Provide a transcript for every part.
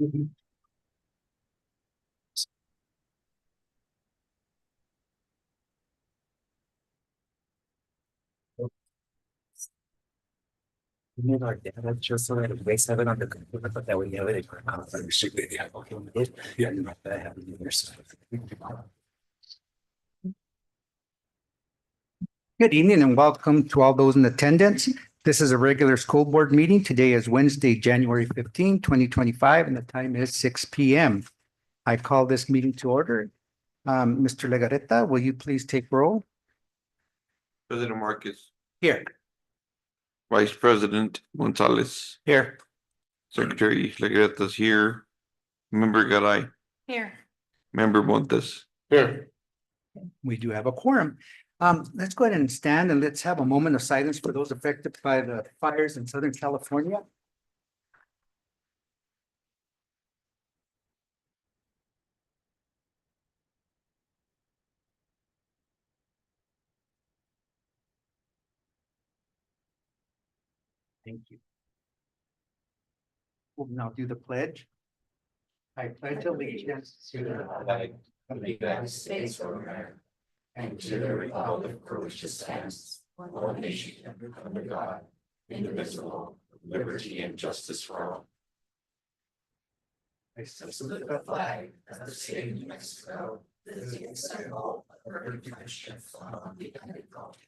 Mira, ya la hecho eso del base seven on the computer, but that we have it. Okay, we did. Yeah. I have it here, so. Good evening and welcome to all those in attendance. This is a regular school board meeting. Today is Wednesday, January 15, 2025, and the time is 6 p.m. I call this meeting to order. Mr. Legarreta, will you please take roll? President Marcus, Here. Vice President Gonzalez, Here. Secretary Legreta's here. Member Garay, Here. Member Montes. Here. We do have a quorum. Let's go ahead and stand and let's have a moment of silence for those affected by the fires in Southern California. Thank you. We'll now do the pledge. I pledge allegiance to the flag of the United States of America and to the republic for which it stands, one nation under God, indivisible, with liberty and justice for all. I salute the flag of the state of New Mexico, the symbol of our friendship from the United States.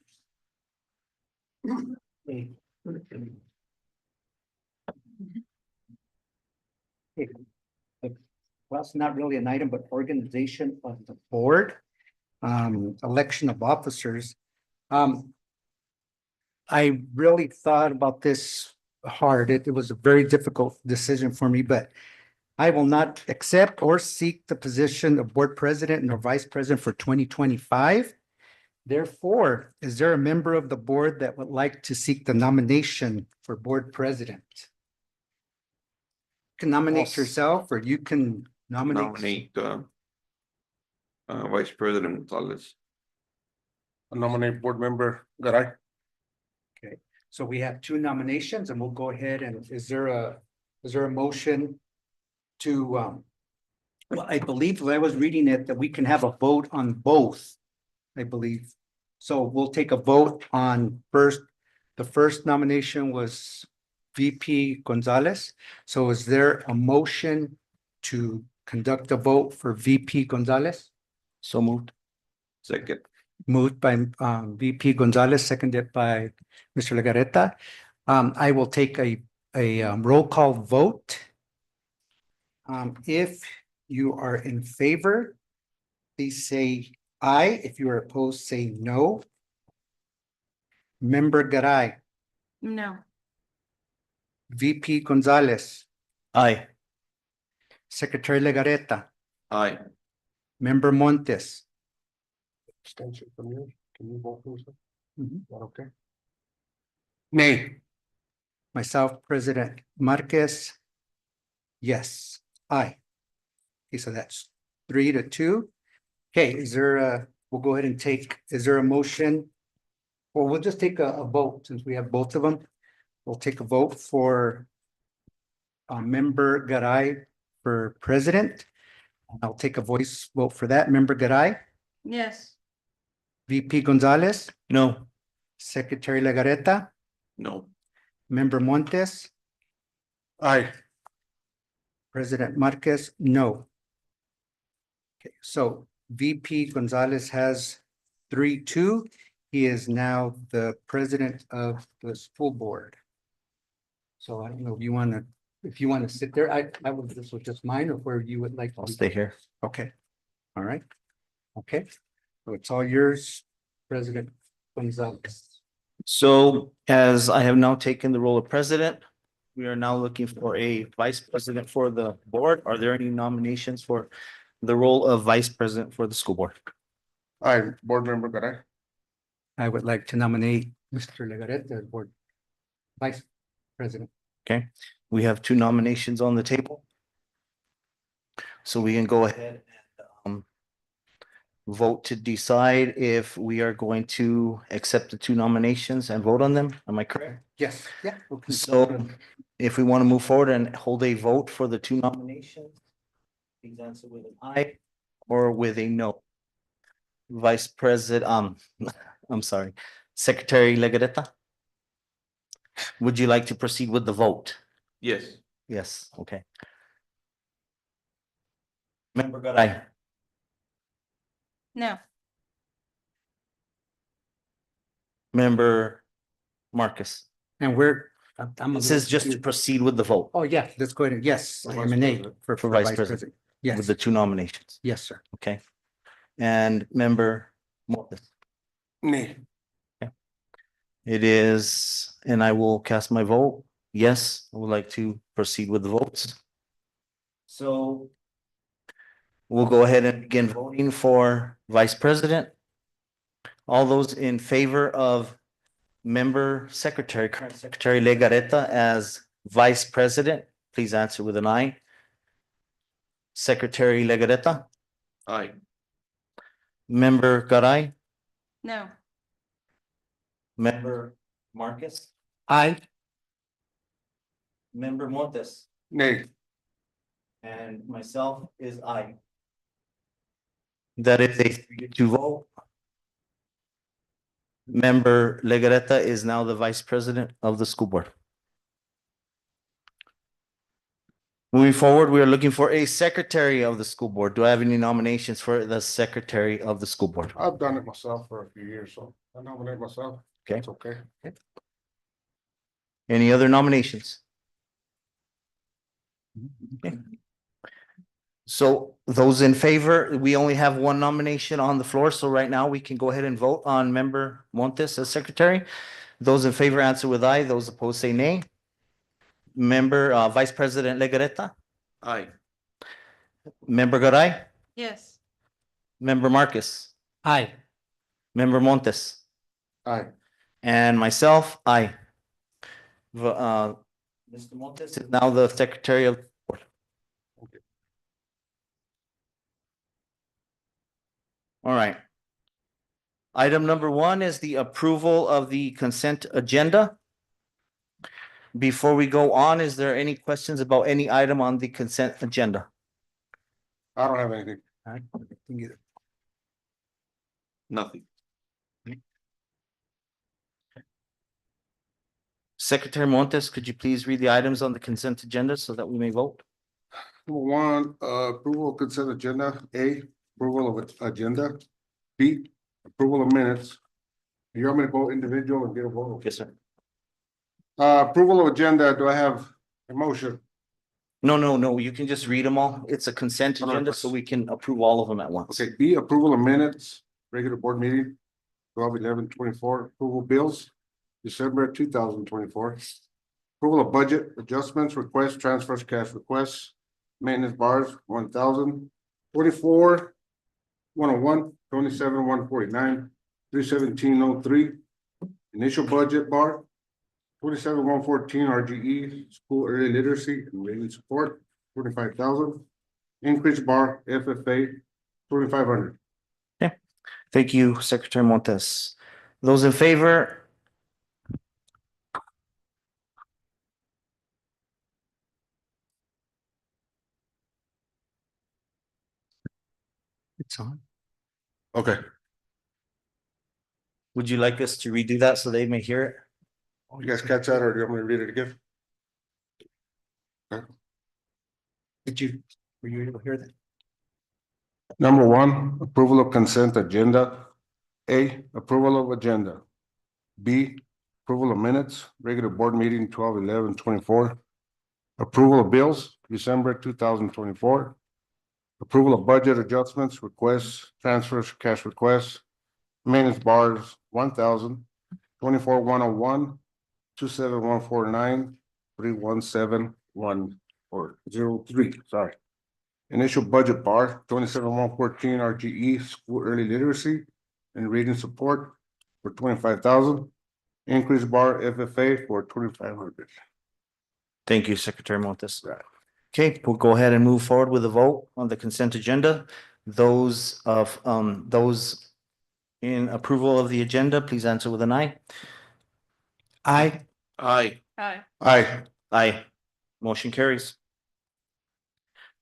Well, it's not really an item, but organization of the board, election of officers. I really thought about this hard. It was a very difficult decision for me, but I will not accept or seek the position of board president nor vice president for 2025. Therefore, is there a member of the board that would like to seek the nomination for board president? You can nominate yourself or you can nominate. Vice President Gonzalez. I nominate board member Garay. Okay, so we have two nominations and we'll go ahead and is there a motion to, well, I believe when I was reading it that we can have a vote on both, I believe. So we'll take a vote on first, the first nomination was VP Gonzalez. So is there a motion to conduct a vote for VP Gonzalez? So moved. Second. Moved by VP Gonzalez, seconded by Mr. Legarreta. I will take a roll call vote. If you are in favor, please say aye. If you are opposed, say no. Member Garay, No. VP Gonzalez, Aye. Secretary Legarreta, Aye. Member Montes. Extension from you. Can you vote for yourself? Mhm. Okay. Nay. Myself, President Marquez. Yes, aye. Okay, so that's 3-2. Okay, is there a, we'll go ahead and take, is there a motion? Well, we'll just take a vote since we have both of them. We'll take a vote for Member Garay for president. I'll take a voice vote for that. Member Garay, Yes. VP Gonzalez, No. Secretary Legarreta, No. Member Montes, Aye. President Marquez, no. Okay, so VP Gonzalez has 3-2. He is now the president of the school board. So I don't know if you want to, sit there, I would, this was just mine or where you would like. I'll to- stay here. Okay, all right. Okay, so it's all yours, President Gonzalez. So as I have now taken the role of president, we are now looking for a vice president for the board. Are there any nominations for the role of vice president for the school board? Aye, board member Garay. I would like to nominate Mr. Legarreta as board vice president. Okay, we have two nominations on the table. So we can go ahead and vote to decide if we are going to accept the two nominations and vote on them. Am I correct? Yes, yeah. So if we want to move forward and hold a vote for the two nominations, please answer with an aye or with a no. Vice President, I'm sorry, Secretary Legareta. Would you like to proceed with the vote? Yes. Yes, okay. Member Garay, No. Member Marcus. And I'm. a This little is just to confused. proceed with the vote Oh, yeah, let's go ahead. Yes, For I Vice am an aide President. for for Vice Vice President President. with Yes, the two nominations, yes, sir. okay? And Member Montes. Nay. It is, and I will cast my vote. Yes, I would like to proceed with the votes. So we'll go ahead and begin voting for Vice President. All those in favor of Member Secretary, current Secretary Legareta as Vice President, please answer with an aye. Secretary Legareta, Aye. Member Garay, No. Member Marcus, Aye. Member Montes, Nay. and myself is aye. That is a 3-2 vote. Member Legareta is now the Vice President of the school board. Moving forward, we are looking for a Secretary of the school board. Do I have any nominations for the Secretary of the school board? I've done it myself for a few years, so I nominate myself. Okay. It's okay. Any other nominations? Okay. So those in favor, we only have one nomination on the floor, so right now we can go ahead and vote on Member Montes as secretary. Those in favor answer with aye, those opposed say nay. Member, Vice President Legareta, Aye. Member Garay, Yes. Member Marcus, Aye. Member Montes, Aye. and myself, aye. Mr. Montes is now the secretary of the board. All right. Item number 1 is the approval of the consent agenda. Before we go on, is there any questions about any item on the consent agenda? I don't have anything. Nothing. Secretary Montes, could you please read the items on the consent agenda so that we may vote? Number one, approval of consent agenda. A, approval of agenda. B, approval of minutes. You want me to go individual and get a vote? Yes, sir. Approval of agenda. Do I have a motion? No, you can just read them all. It's a consent agenda, so we can approve all of them at once. Okay, B, approval of minutes, regular board meeting, 12/11/24. Approval bills, December 2024. Approval of budget adjustments, requests, transfers, cash requests, maintenance bars, 1,000, 24, 101, 27, 149, 317.03. Initial budget bar, 27, 114 RGE, school early literacy and reading support, 25,000. Increase bar FFA, 2,500. Thank you, Secretary Montes. Those in favor? It's on. Okay. Would you like us to redo that so they may hear it? You guys catch that or do you want me to read it again? Were you able to hear that? Number one, approval of consent agenda. A, approval of agenda. B, approval of minutes, regular board meeting 12/11/24. Approval of bills, December 2024. Approval of budget adjustments, requests, transfers, cash requests. Maintenance bars, 1,000, 24,101, 27,149, 317,103, sorry. Initial budget bar, 27,114 RGE, school early literacy and reading support for 25,000. Increase bar FFA for 2,500. Thank you, Secretary Montes. Okay, we'll go ahead and move forward with the vote on the consent agenda. Those in approval of the agenda, please answer with an aye. Aye. Aye. Aye. Aye. Aye. Motion carries.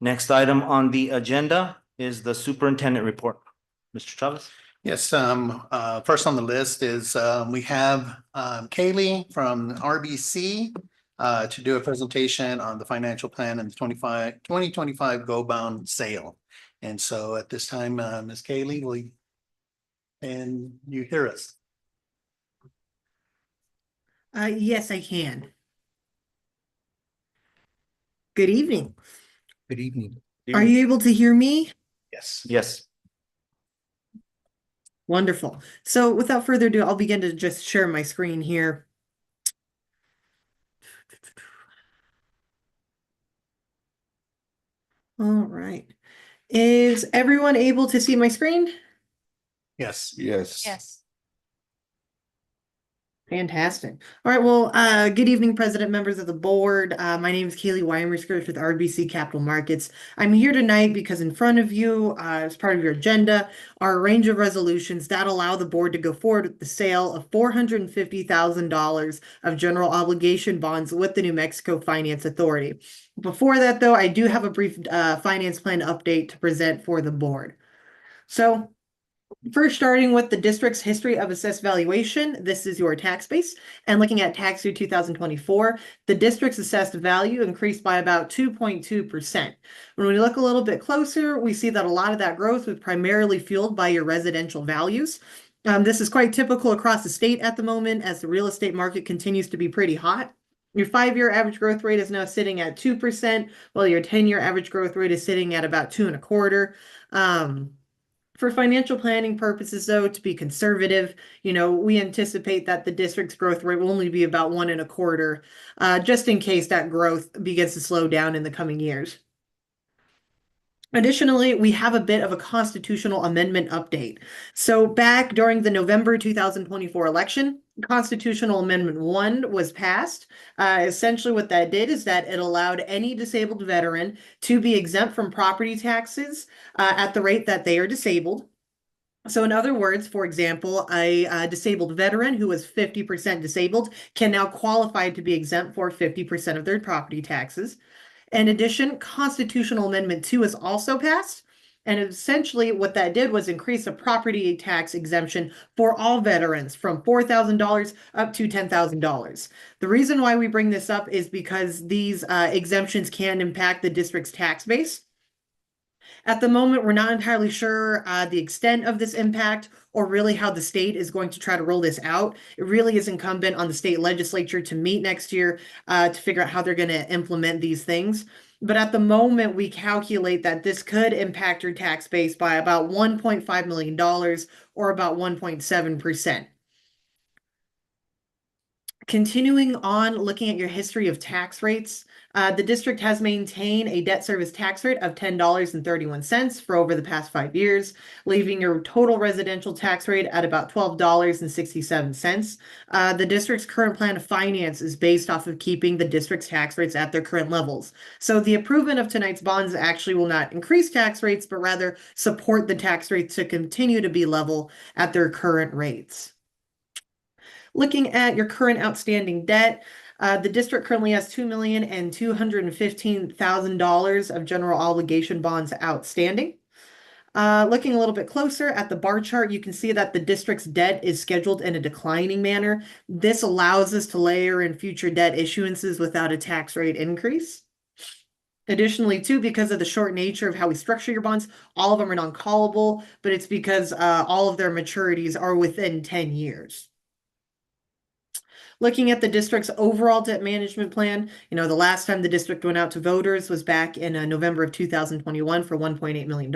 Next item on the agenda is the superintendent report. Mr. Chavez? Yes, first on the list is, we have, Kaylee from RBC to do a presentation on the financial plan and the 2025 Go Bound sale. And so at this time, Ms. Kaylee, can you hear us? Yes, I can. Good evening. Good evening. Are you able to hear me? Yes. Yes. Wonderful. So without further ado, I'll begin to just share my screen here. All right. Is everyone able to see my screen? Yes. Yes. Yes. Fantastic. All right. Well, good evening, President, members of the board. My name is Kaylee Weimerskirch with RBC Capital Markets. I'm here tonight because in front of you, as part of your agenda, are a range of resolutions that allow the board to go forward with the sale of $450,000 of general obligation bonds with the New Mexico Finance Authority. Before that, though, I do have a brief finance plan update to present for the board. So, first, starting with the district's history of assessed valuation, this is your tax base. And looking at tax year 2024, the district's assessed value increased by about 2.2%. When we look a little bit closer, we see that a lot of that growth was primarily fueled by your residential values. This is quite typical across the state at the moment as the real estate market continues to be pretty hot. Your 5-year average growth rate is now sitting at 2%, while your 10-year average growth rate is sitting at about 2.25%. For financial planning purposes, though, to be conservative, we anticipate that the district's growth rate will only be about 1.25%, just in case that growth begins to slow down in the coming years. Additionally, we have a bit of a constitutional amendment update. So back during the November 2024 election, Constitutional Amendment 1 was passed. Essentially what that did is that it allowed any disabled veteran to be exempt from property taxes at the rate that they are disabled. So in other words, for example, a disabled veteran who was 50% disabled can now qualify to be exempt for 50% of their property taxes. In addition, Constitutional Amendment 2 is also passed. And essentially what that did was increase the property tax exemption for all veterans from $4,000 up to $10,000. The reason why we bring this up is because these exemptions can impact the district's tax base. At the moment, we're not entirely sure the extent of this impact or really how the state is going to try to roll this out. It really is incumbent on the state legislature to meet next year to figure out how they're going to implement these things. But at the moment, we calculate that this could impact your tax base by about $1.5 million or about 1.7%. Continuing on looking at your history of tax rates, the district has maintained a debt service tax rate of $10.31 for over the past 5 years, leaving your total residential tax rate at about $12.67. The district's current plan of finance is based off of keeping the district's tax rates at their current levels. So the approval of tonight's bonds actually will not increase tax rates, but rather support the tax rates to continue to be level at their current rates. Looking at your current outstanding debt, the district currently has $2,215,000 of general obligation bonds outstanding. Looking a little bit closer at the bar chart, you can see that the district's debt is scheduled in a declining manner. This allows us to layer in future debt issuances without a tax rate increase. Additionally, too, because of the short nature of how we structure your bonds, all of them are non-callable, but it's because all of their maturities are within 10 years. Looking at the district's overall debt management plan, the last time the district went out to voters was back in November of 2021 for $1.8 million.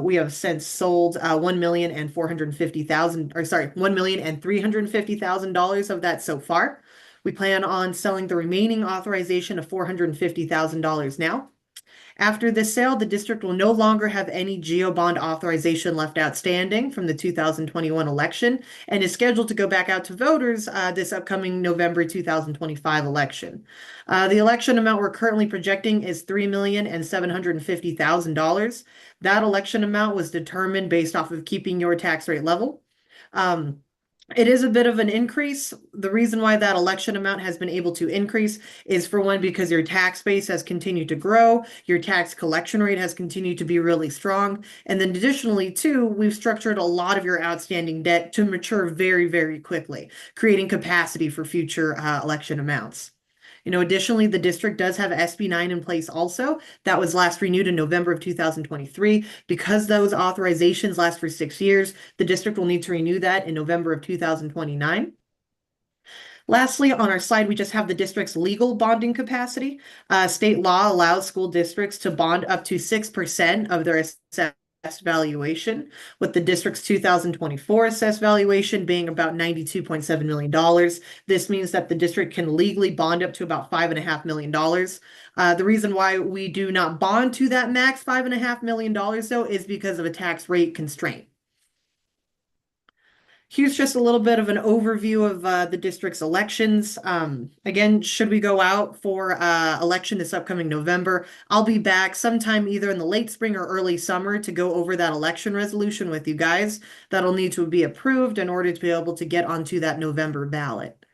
We have since sold $1,350,000 of that so far. We plan on selling the remaining authorization of $450,000 now. After this sale, the district will no longer have any GO bond authorization left outstanding from the 2021 election and is scheduled to go back out to voters this upcoming November 2025 election. The election amount we're currently projecting is $3,750,000. That election amount was determined based off of keeping your tax rate level. It is a bit of an increase. The reason why that election amount has been able to increase is for one, because your tax base has continued to grow, your tax collection rate has continued to be really strong. And then additionally, too, we've structured a lot of your outstanding debt to mature very, very quickly, creating capacity for future election amounts. Additionally, the district does have SB 9 in place also. That was last renewed in November of 2023. Because those authorizations last for 6 years, the district will need to renew that in November of 2029. Lastly, on our slide, we just have the district's legal bonding capacity. State law allows school districts to bond up to 6% of their assessed valuation, with the district's 2024 assessed valuation being about $92.7 million. This means that the district can legally bond up to about $5.5 million. The reason why we do not bond to that max $5.5 million, though, is because of a tax rate constraint. Here's just a little bit of an overview of the district's elections. Again, should we go out for election this upcoming November, I'll be back sometime either in the late spring or early summer to go over that election resolution with you guys. That'll need to be approved in order to be able to get onto that November ballot.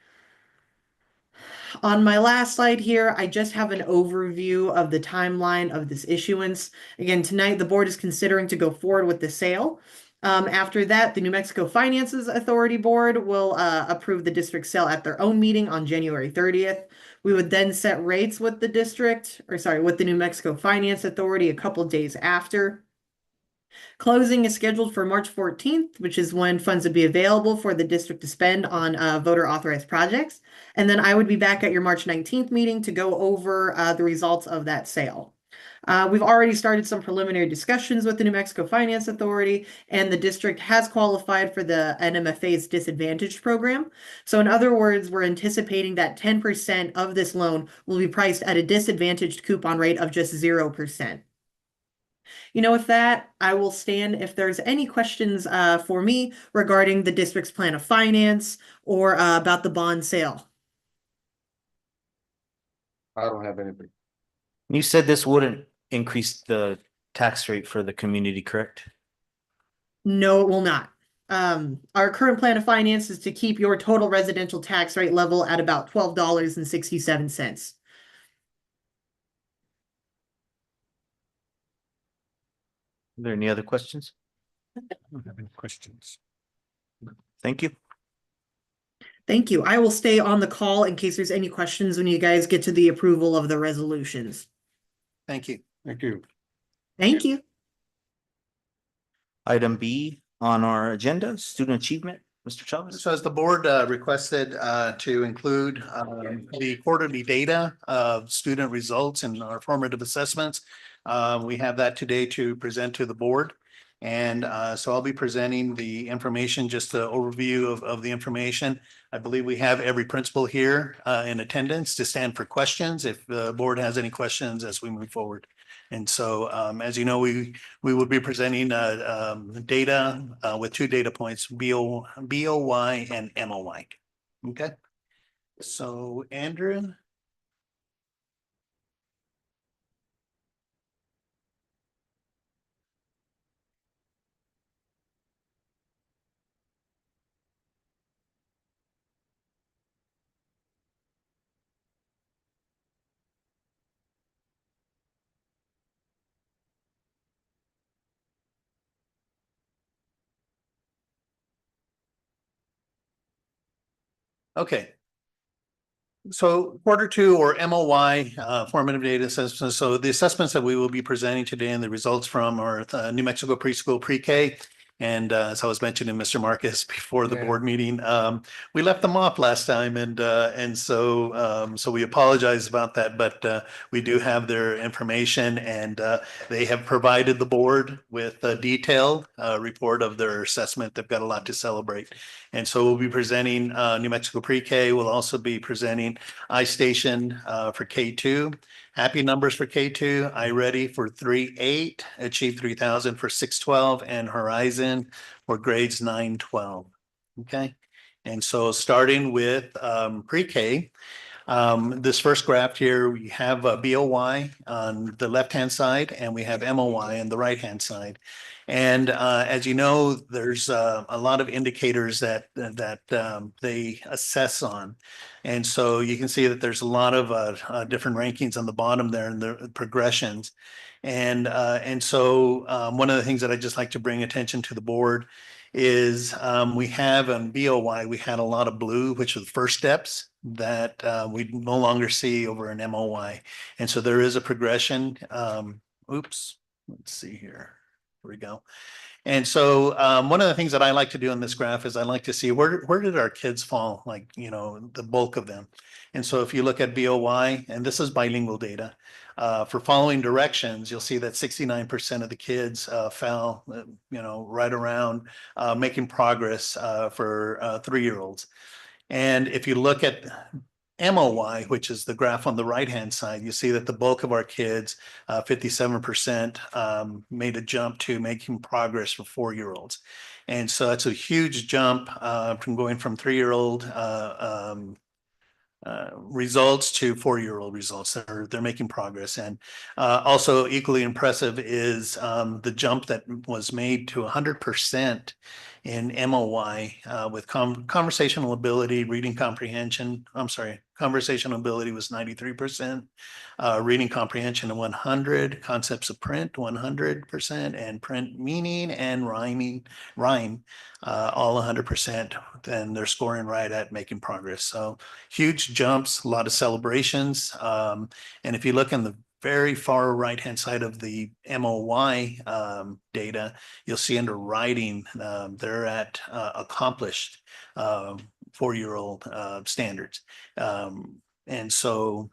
On my last slide here, I just have an overview of the timeline of this issuance. Again, tonight the board is considering to go forward with the sale. After that, the New Mexico Finances Authority Board will approve the district sale at their own meeting on January 30th. We would then set rates with the with the New Mexico Finance Authority a couple days after. Closing is scheduled for March 14th, which is when funds would be available for the district to spend on voter authorized projects. And then I would be back at your March 19th meeting to go over the results of that sale. We've already started some preliminary discussions with the New Mexico Finance Authority, and the district has qualified for the NMFA's disadvantaged program. So in other words, we're anticipating that 10% of this loan will be priced at a disadvantaged coupon rate of just 0%. With that, I will stand if there's any questions for me regarding the district's plan of finance or about the bond sale. I don't have anything. You said this wouldn't increase the tax rate for the community, correct? No, it will not. Our current plan of finance is to keep your total residential tax rate level at about $12.67. Are there any other questions? I don't have any questions. Thank you. Thank you. I will stay on the call in case there's any questions when you guys get to the approval of the resolutions. Thank you. Thank you. Thank you. Item B on our agenda, student achievement, Mr. Chavez. So as the board requested to include the quarterly data of student results and our formative assessments, we have that today to present to the board. And so I'll be presenting the information, just the overview of the information. I believe we have every principal here in attendance to stand for questions if the board has any questions as we move forward. And so as you know, we will be presenting data with 2 data points, BOY and MOY. Okay. So Andrew. Okay. So Q2 or MOY formative data assessments. So the assessments that we will be presenting today and the results from are New Mexico preschool pre-K. And as I was mentioning, Mr. Marcus before the board meeting, we left them off last time, and so we apologize about that. But we do have their information, and they have provided the board with a detailed report of their assessment. They've got a lot to celebrate, and so we'll be presenting New Mexico pre-K. We'll also be presenting iStation for K2. Happy numbers for K2, iReady for 3.8, Achieve 3000 for 6.12, and Horizon for grades 9-12. Okay, and so starting with pre-K, This first graph here, we have BOY on the left-hand side and we have MOY on the right-hand side. And as you know, there's a lot of indicators that they assess on. And so you can see that there's a lot of different rankings on the bottom there and the progressions. And so one of the things that I just like to bring attention to the board is we have on BOY, we had a lot of blue, which are the first steps that we no longer see over an MOY. And so there is a progression. Oops, let's see here. Here we go. And so one of the things that I like to do in this graph is I like to see where did our kids fall, like, you know, the bulk of them. And so if you look at BOY, and this is bilingual data, for following directions, you'll see that 69% of the kids fell, you know, right around making progress for 3-year-olds. And if you look at MOY, which is the graph on the right-hand side, you see that the bulk of our kids, 57%, made a jump to making progress for 4-year-olds. And so that's a huge jump from going from 3-year-old results to 4-year-old results. They're making progress. And also equally impressive is the jump that was made to 100% in MOY with conversational ability, reading comprehension. I'm sorry, conversational ability was 93%, reading comprehension 100, concepts of print 100%, and print meaning and rhyming all 100%. Then they're scoring right at making progress. So huge jumps, a lot of celebrations. And if you look in the very far right-hand side of the MOY data, you'll see under writing, they're at accomplished 4-year-old standards. And so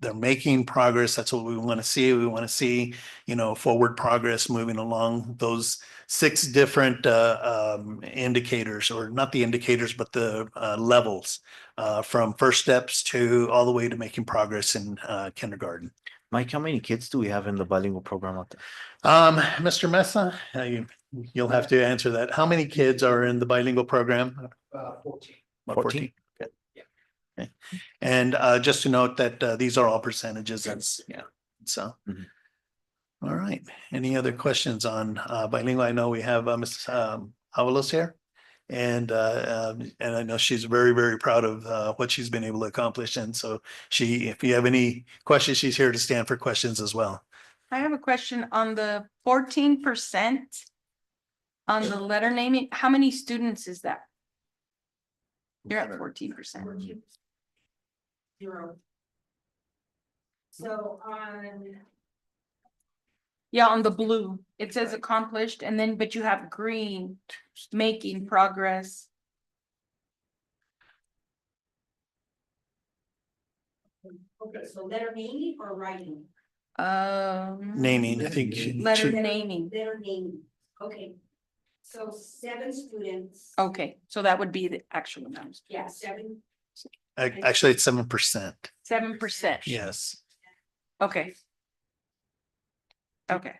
they're making progress. That's what we want to see. We want to see, you know, forward progress moving along those 6 different indicators, or not the indicators, but the levels from first steps to all the way to making progress in kindergarten. Mike, how many kids do we have in the bilingual program out there? Mr. Mesa, you'll have to answer that. How many kids are in the bilingual program? 14. About 14? Okay. Okay. And just to note that these are all percentages. That's, yeah. So, Mhm. All right. Any other questions on bilingual? I know we have Ms. Avalos here. And I know she's very, very proud of what she's been able to accomplish. And so if you have any questions, she's here to stand for questions as well. I have a question on the 14% on the letter naming. How many students is that? You're at 14%. 0. So Yeah, on the blue, it says accomplished, and then, but you have green, making progress. okay, so letter naming or writing? Naming, I think. Letter naming. Letter naming, okay. So 7 students. Okay, so that would be the actual amount. Yeah, 7. Actually, it's 7%. 7%. Yes. Okay. Okay.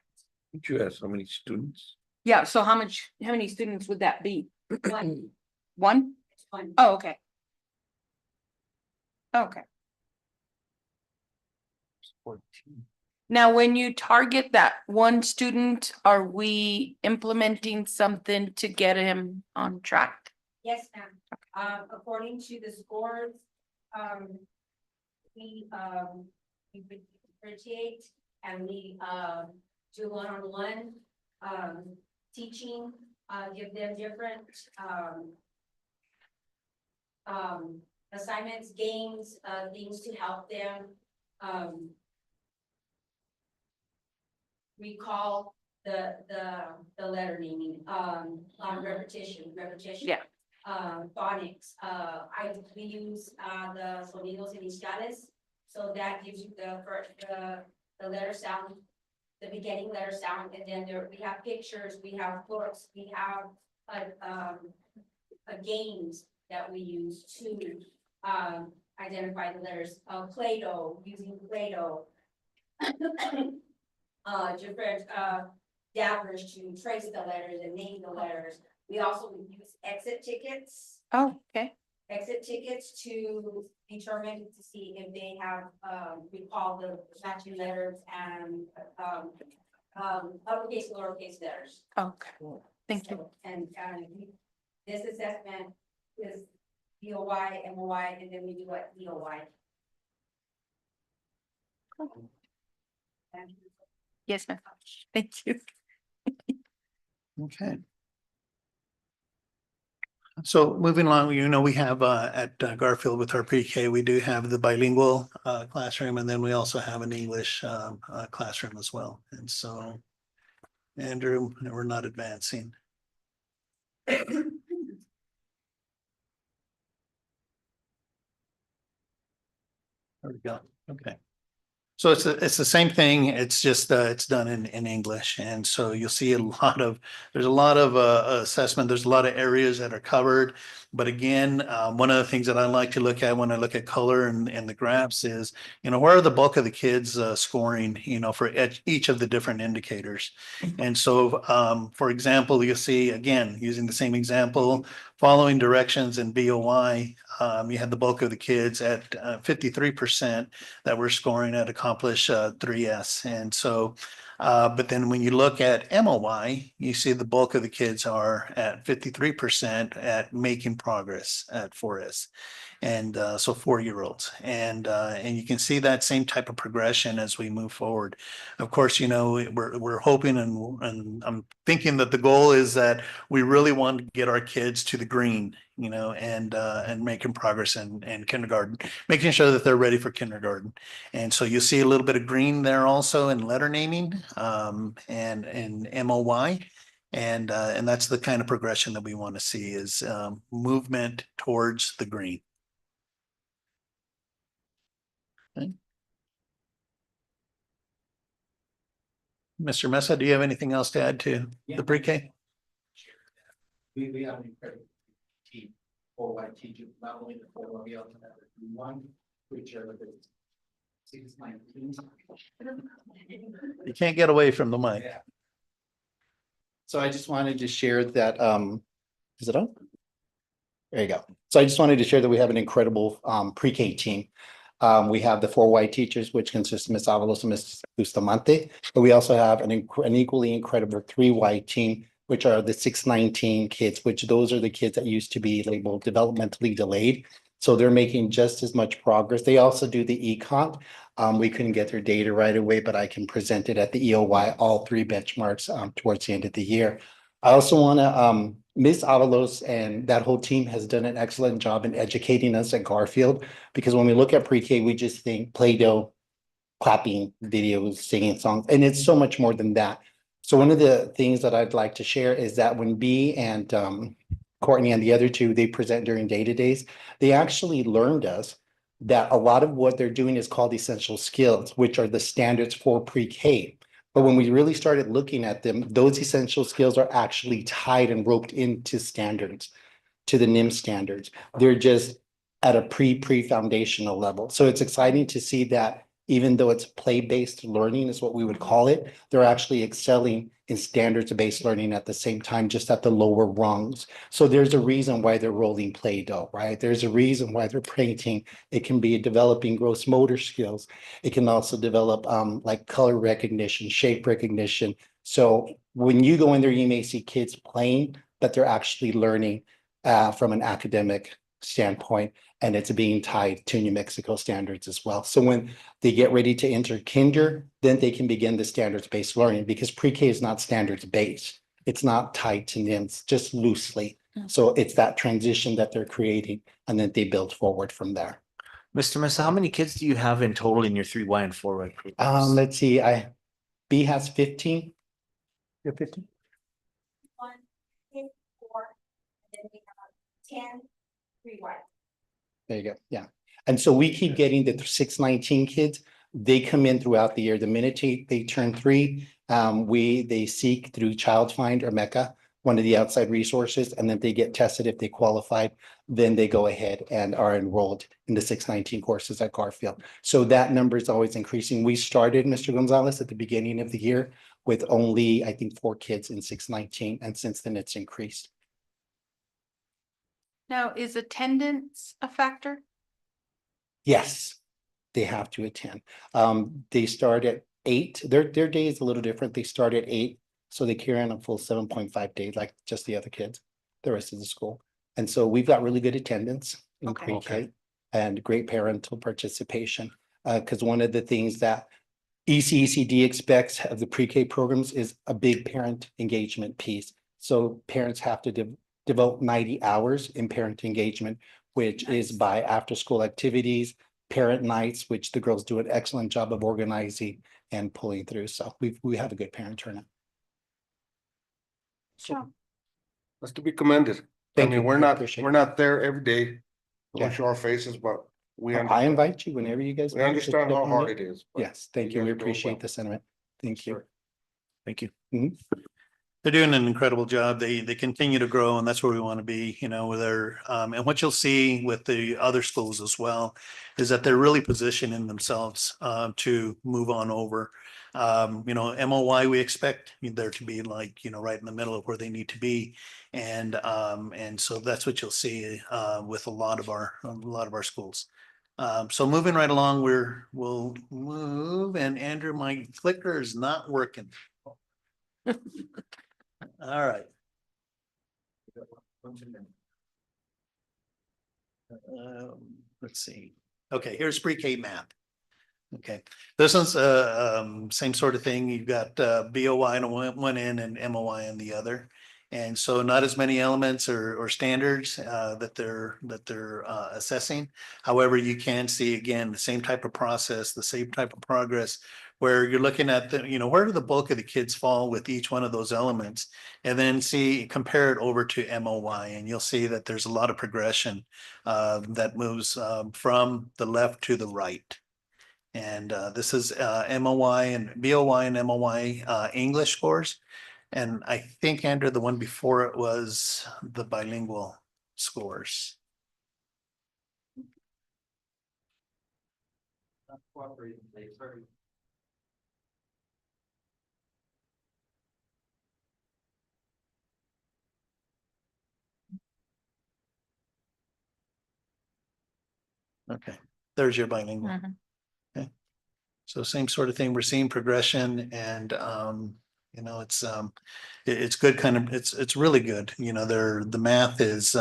Did you ask how many students? Yeah, so how many students would that be? 1. 1? 1. Oh, okay. Okay. Now, when you target that one student, are we implementing something to get him on track? Yes, ma'am. According to the scores, we differentiate and we do one-on-one teaching, give them different assignments, games, things to help them recall the letter naming, repetition. Yeah. Phonics, we use the sonidos iniciales, so that gives you the letter sound, the beginning letter sound, and then we have pictures, we have books, we have games that we use to identify the letters. Play-Doh, using Play-Doh. Different dabbers to trace the letters and name the letters. We also use exit tickets. Oh, okay. exit tickets to determine to see if they have, recall the matching letters and, uppercase, lowercase letters. Okay, thank you. And, this assessment is BOY, MOY, and then we do what EOY. And Yes, ma'am. Thank you. Okay. So moving along, we have at Garfield with our pre-K, we do have the bilingual classroom, and then we also have an English classroom as well. And so, Andrew, we're not advancing. There we go. Okay. So it's the same thing. It's just it's done in English. And so you'll see there's a lot of assessment. There's a lot of areas that are covered. But again, one of the things that I like to look at when I look at color and the graphs is, where are the bulk of the kids scoring, for each of the different indicators. And so, for example, you'll see, again, using the same example, following directions in BOY, you had the bulk of the kids at 53% that were scoring at Accomplish 3S. And so, but then when you look at MOY, you see the bulk of the kids are at 53% at making progress at 4S. And so 4-year-olds. And you can see that same type of progression as we move forward. Of course, we're hoping and I'm thinking that the goal is that we really want to get our kids to the green, and making progress in kindergarten, making sure that they're ready for kindergarten. And so you'll see a little bit of green there also in letter naming, and MOY. And that's the kind of progression that we want to see is movement towards the green. Okay. Mr. Mesa, do you have anything else to add to the pre-K? We have an incredible team, 4Y teachers, not only the 4Y, we also have the one, which are the 619. You can't get away from the mic. Yeah. So I just wanted to share that, is it on? There you go. So I just wanted to share that we have an incredible pre-K team. We have the 4Y teachers, which consists of Ms. Avalos and Ms. Bustamante, but we also have an equally incredible 3Y team, which are the 619 kids, which those are the kids that used to be labeled developmentally delayed. So they're making just as much progress. They also do the econ. We couldn't get their data right away, but I can present it at the EOY, all 3 benchmarks towards the end of the year. I also want to, Ms. Avalos and that whole team has done an excellent job in educating us at Garfield, because when we look at pre-K, we just think Play-Doh, clapping videos, singing songs, and it's so much more than that. So one of the things that I'd like to share is that when B and Courtney and the other 2, they present during data days, they actually learned us that a lot of what they're doing is called essential skills, which are the standards for pre-K. But when we really started looking at them, those essential skills are actually tied and roped into standards, to the NIM standards. They're just at a pre-foundational level. So it's exciting to see that even though it's play-based learning is what we would call it, they're actually excelling in standards-based learning at the same time, just at the lower rungs. So there's a reason why they're rolling Play-Doh, right? There's a reason why they're painting. It can be developing gross motor skills. It can also develop like color recognition, shape recognition. So when you go in there, you may see kids playing, but they're actually learning from an academic standpoint, and it's being tied to New Mexico standards as well. So when they get ready to enter kinder, then they can begin the standards-based learning, because pre-K is not standards-based. It's not tied to NIMS, just loosely. So it's that transition that they're creating, and then they build forward from there. Mr. Mesa, how many kids do you have in total in your 3Y and 4Y programs? Let's see, B has 15. You're 15? 1, 2, 4, and then we have 10, 3Y. There you go. Yeah. And so we keep getting the 619 kids. They come in throughout the year. The minute they turn 3, they seek through Child Find or MECA, one of the outside resources, and then they get tested. If they qualified, then they go ahead and are enrolled in the 619 courses at Garfield. So that number is always increasing. We started, Mr. Gonzalez, at the beginning of the year with only, I think, 4 kids in 619, and since then it's increased. Now, is attendance a factor? Yes, they have to attend. They start at 8. Their day is a little different. They start at 8, so they carry on a full 7.5 days, like just the other kids, the rest of the school. And so we've got really good attendance in Okay. pre-K and great parental participation. Because one of the things that ECECD expects of the pre-K programs is a big parent engagement piece. So parents have to devote 90 hours in parent engagement, which is by after-school activities, parent nights, which the girls do an excellent job of organizing and pulling through. So we have a good parent turnout. Sure. That's to be commended. I Thank mean, you. we're I not, appreciate we're it. not there every day. Yeah. Don't show our faces, but we I understand, invite you whenever you guys. we understand how hard it is. but Yes, thank you you. We guys are doing appreciate well. the sentiment. Thank you. Sure. Thank you. They're doing an incredible job. They continue to grow, and that's where we want to be, you know, with their and what you'll see with the other schools as well is that they're really positioning themselves to move on over. You know, MOY, we expect there to be like, you know, right in the middle of where they need to be. And so that's what you'll see with a lot of our schools. So moving right along, we'll move, and Andrew, my clicker is not working. All right. Let's see. Okay, here's pre-K math. Okay, this one's same sort of thing. You've got BOY on one end and MOY on the other. And so not as many elements or standards that they're assessing. However, you can see again the same type of process, the same type of progress, where you're looking at the, you know, where do the bulk of the kids fall with each one of those elements, and then compare it over to MOY, and you'll see that there's a lot of progression that moves from the left to the right. And this is MOY and BOY and MOY English scores. And I think, Andrew, the one before it was the bilingual scores. Okay, there's your bilingual. Mhm. Okay. So same sort of thing. We're seeing progression, and you know, it's good kind of, it's really good. You know, the math is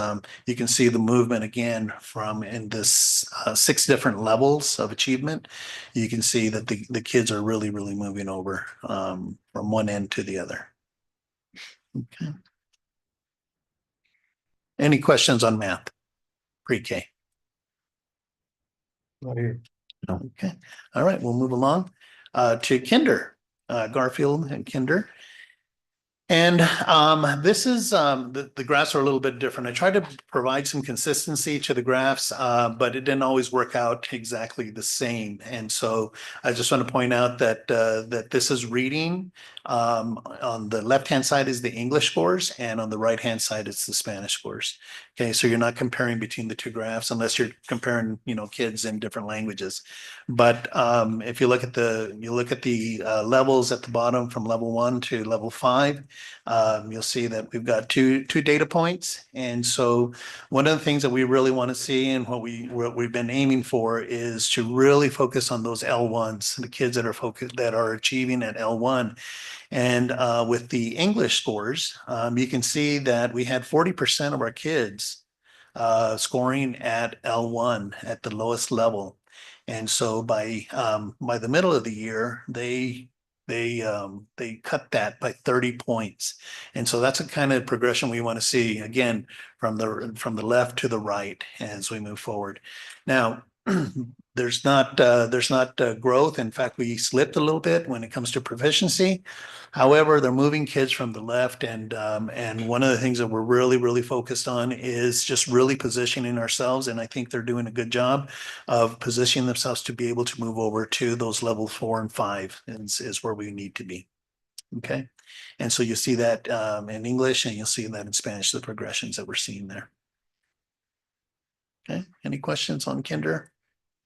you can see the movement again from in this 6 different levels of achievement. You can see that the kids are really moving over from one end to the other. Okay. Any questions on math? Pre-K? Not here. No. Okay, all right, we'll move along to Kinder, Garfield and Kinder. And this is the graphs are a little bit different. I tried to provide some consistency to the graphs, but it didn't always work out exactly the same. And so I just want to point out that that this is reading. On the left-hand side is the English scores, and on the right-hand side it's the Spanish scores. Okay, so you're not comparing between the two graphs unless you're comparing, you know, kids in different languages. But if you look at the levels at the bottom from level 1 to level 5, you'll see that we've got two data points. And so one of the things that we really want to see, and what we've been aiming for, is to really focus on those L1s, the kids that are achieving at L1. And with the English scores, you can see that we had 40% of our kids scoring at L1 at the lowest level. And so by the middle of the year, they cut that by 30 points. And so that's a kind of progression we want to see, again, from the left to the right as we move forward. Now, there's not growth. In fact, we slipped a little bit when it comes to proficiency. However, they're moving kids from the left, and one of the things that we're really focused on is just really positioning ourselves. And I think they're doing a good job of positioning themselves to be able to move over to those level 4 and 5 is where we need to be. Okay, and so you see that in English, and you'll see that in Spanish, the progressions that we're seeing there. Okay, any questions on Kinder?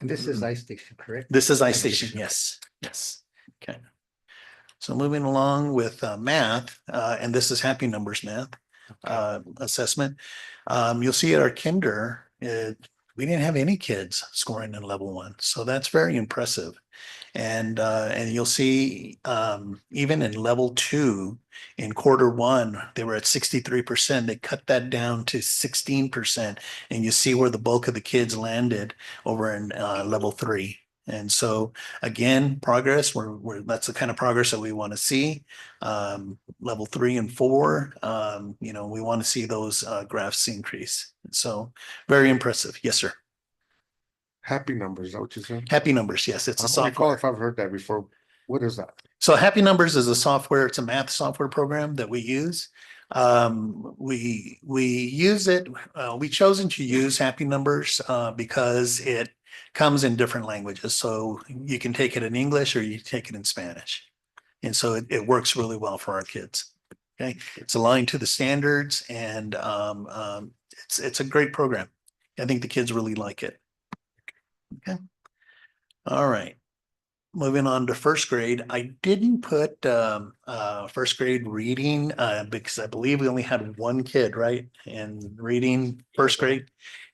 And this is iStation, correct? This is iStation, yes, yes. Okay. So moving along with math, and this is happy numbers math. assessment. You'll see at our kinder, we didn't have any kids scoring in level one, so that's very impressive. And you'll see, even in level two, in quarter one, they were at 63%. They cut that down to 16%. And you see where the bulk of the kids landed over in, level three. And so again, progress, that's the kind of progress that we want to see. Level 3 and 4, we want to see those, graphs increase. So very impressive. Yes, sir. Happy numbers, is that what you said? Happy Numbers. Yes, it's I a don't recall software. if I've heard that before. What is that? So Happy Numbers is a software, it's a math software program that we use. We use it, we chosen to use Happy Numbers because it comes in different languages. So you can take it in English or you take it in Spanish. And so it works really well for our kids. Okay, it's aligned to the standards and it's a great program. I think the kids really like it. Okay. All right. Moving on to first grade, I didn't put first grade reading because I believe we only had one kid, right? And reading first grade.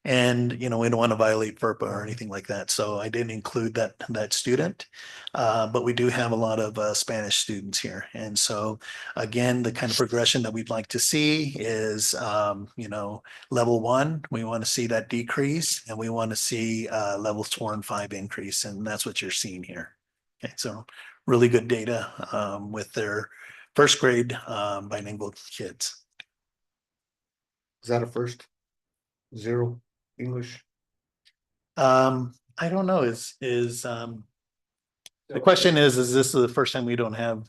And we don't want to violate FERPA or anything like that. So I didn't include that student. But we do have a lot of Spanish students here. And so again, the kind of progression that we'd like to see is level 1, we want to see that decrease, and we want to see levels 4 and 5 increase. And that's what you're seeing here. Okay, so really good data with their first grade bilingual kids. Is that a first? 0 English? I don't know, the question is this the first time we don't have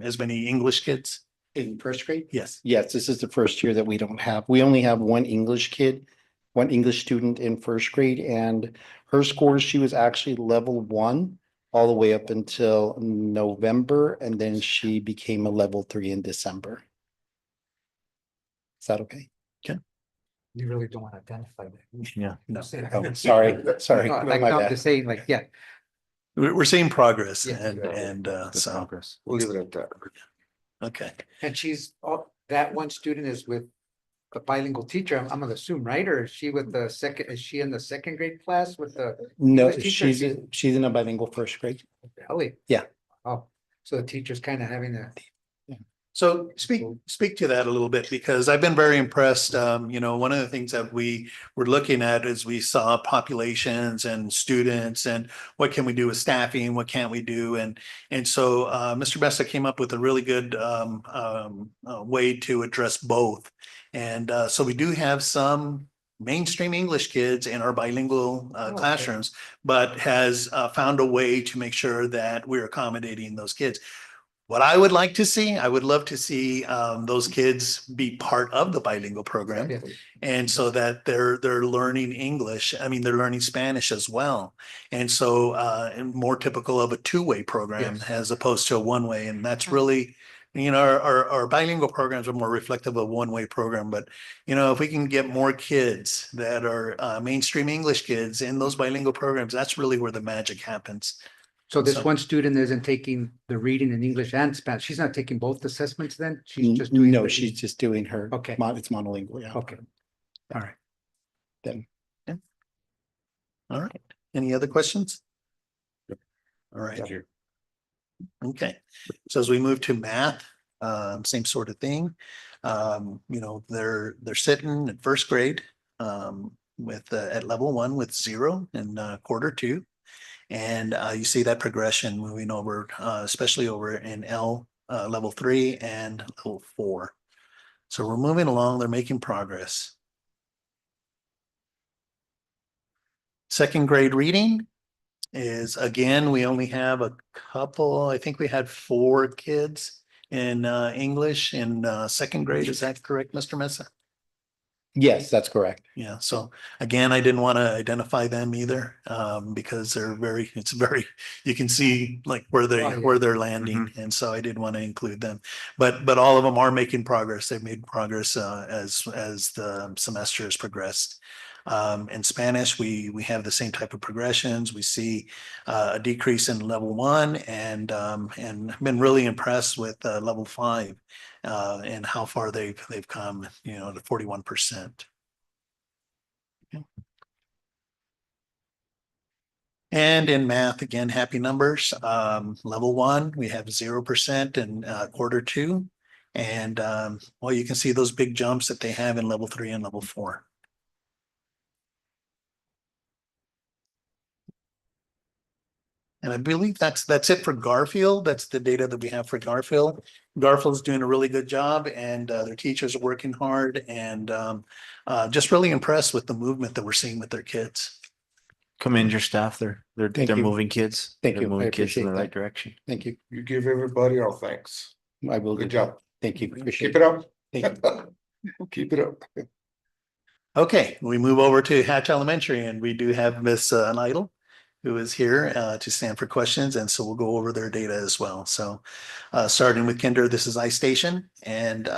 as many English kids? In first grade? Yes. Yes, this is the first year that we don't have, we only have one English kid, one English student in first grade, and her scores, she was actually level 1 all the way up until November, and then she became a level 3 in December. Is that okay? You really don't want to identify that. Yeah. No. Oh, sorry. No, my like I'm bad. just saying, like, yeah. We're seeing progress Yeah. and so, Progress. We'll leave it at that. okay. And that one student is with the bilingual teacher, I'm gonna assume, right? Or is she with the second, is she in the second grade class with the No, English teacher? she's in a bilingual first grade. Ellie? Yeah. Oh, so the teacher's kind of having a, So speak to that a little bit, because I've been very impressed. One of the things that we were looking at is we saw populations and students and what can we do with staffing, what can't we do? And so Mr. Bessa came up with a really good way to address both. And so we do have some mainstream English kids in our bilingual classrooms, but has found a way to make sure that we're accommodating those kids. What I would like to see, I would love to see those kids be part of the bilingual program. yeah. And so that they're learning English. I mean, they're learning Spanish as well. And so and more typical of a two-way program Yes. as opposed to a one-way. And that's really, our bilingual programs are more reflective of one-way program. But, if we can get more kids that are mainstream English kids in those bilingual programs, that's really where the magic happens. So this So- one student isn't taking the reading in English and Spanish. She's not taking both assessments then? She's just doing. No, the- she's just doing her. Okay. It's monolingual, yeah. Okay. All right. All right. Any other questions? Yep. All right. Got here. Okay. So as we move to math, same sort of thing. They're sitting at first grade with at level 1 with 0 in quarter 2. And you see that progression moving over, especially over in level 3 and level 4. So we're moving along, they're making progress. Second grade reading is, again, we only have a couple, I think we had 4 kids in English in second grade. Is that correct, Mr. Mesa? Yes, that's correct. Yeah, so again, I didn't want to identify them either, because you can see like where they're landing. And so I didn't want to include them, but all of them are making progress. They've made progress as the semester has progressed. In Spanish, we have the same type of progressions. We see a decrease in level 1 and been really impressed with level 5 and how far they've come, you know, to 41%. And in math, again, happy numbers. Level 1, we have 0% in quarter 2. And well, you can see those big jumps that they have in level 3 and level 4. And I believe that's it for Garfield. That's the data that we have for Garfield. Garfield's doing a really good job, and their teachers are working hard, and just really impressed with the movement that we're seeing with their kids. Commend your staff. They're Thank you. moving kids. Thank They're you. I moving kids in appreciate the right that. direction. Thank you. You give everybody our thanks. I will. Good do. job. Thank you. Appreciate Keep it up. Thank Keep it up. Okay, we move over to Hatch Elementary, and we do have Miss Neidl, who is here to stand for questions, and so we'll go over their data as well. So starting with kinder, this is iStation, and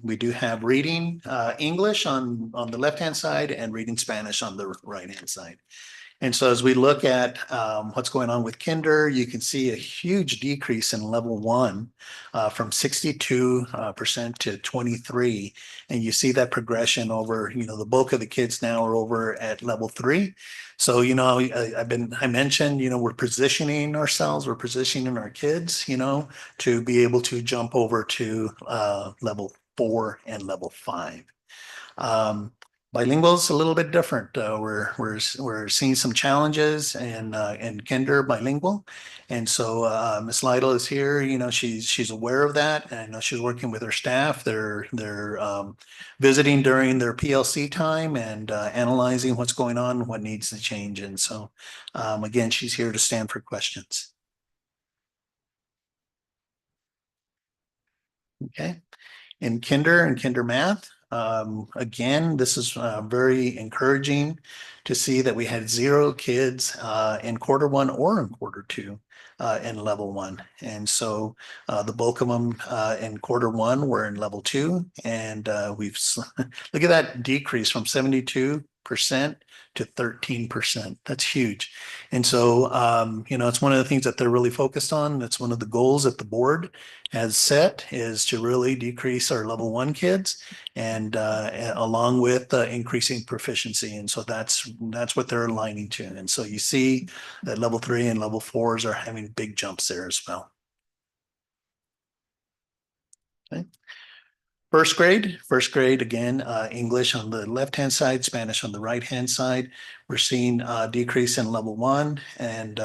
we do have reading English on the left-hand side and reading Spanish on the right-hand side. And so as we look at what's going on with kinder, you can see a huge decrease in level 1 from 62% to 23%. And you see that progression over, you know, the bulk of the kids now are over at level 3. So, you know, I mentioned, you know, we're positioning ourselves, we're positioning our kids, you know, to be able to jump over to level 4 and level 5. Bilingual is a little bit different. We're seeing some challenges in kinder bilingual, and so Ms. Lytle is here. You know, she's aware of that, and I know she's working with her staff. They're visiting during their PLC time and analyzing what's going on, what needs to change, and so again, she's here to stand for questions. Okay, in kinder and kinder math. Again, this is very encouraging to see that we had 0 kids in quarter 1 or in quarter 2 in level 1. And so the bulk of them in quarter 1 were in level 2. And we've look at that decrease from 72% to 13%. That's huge. And so, you know, it's one of the things that they're really focused on. That's one of the goals that the board has set, is to really decrease our level 1 kids, and along with increasing proficiency. And so that's what they're aligning to. And so you see that level 3 and level 4s are having big jumps there as well. Okay. First grade, again, English on the left-hand side, Spanish on the right-hand side. We're seeing a decrease in level 1, and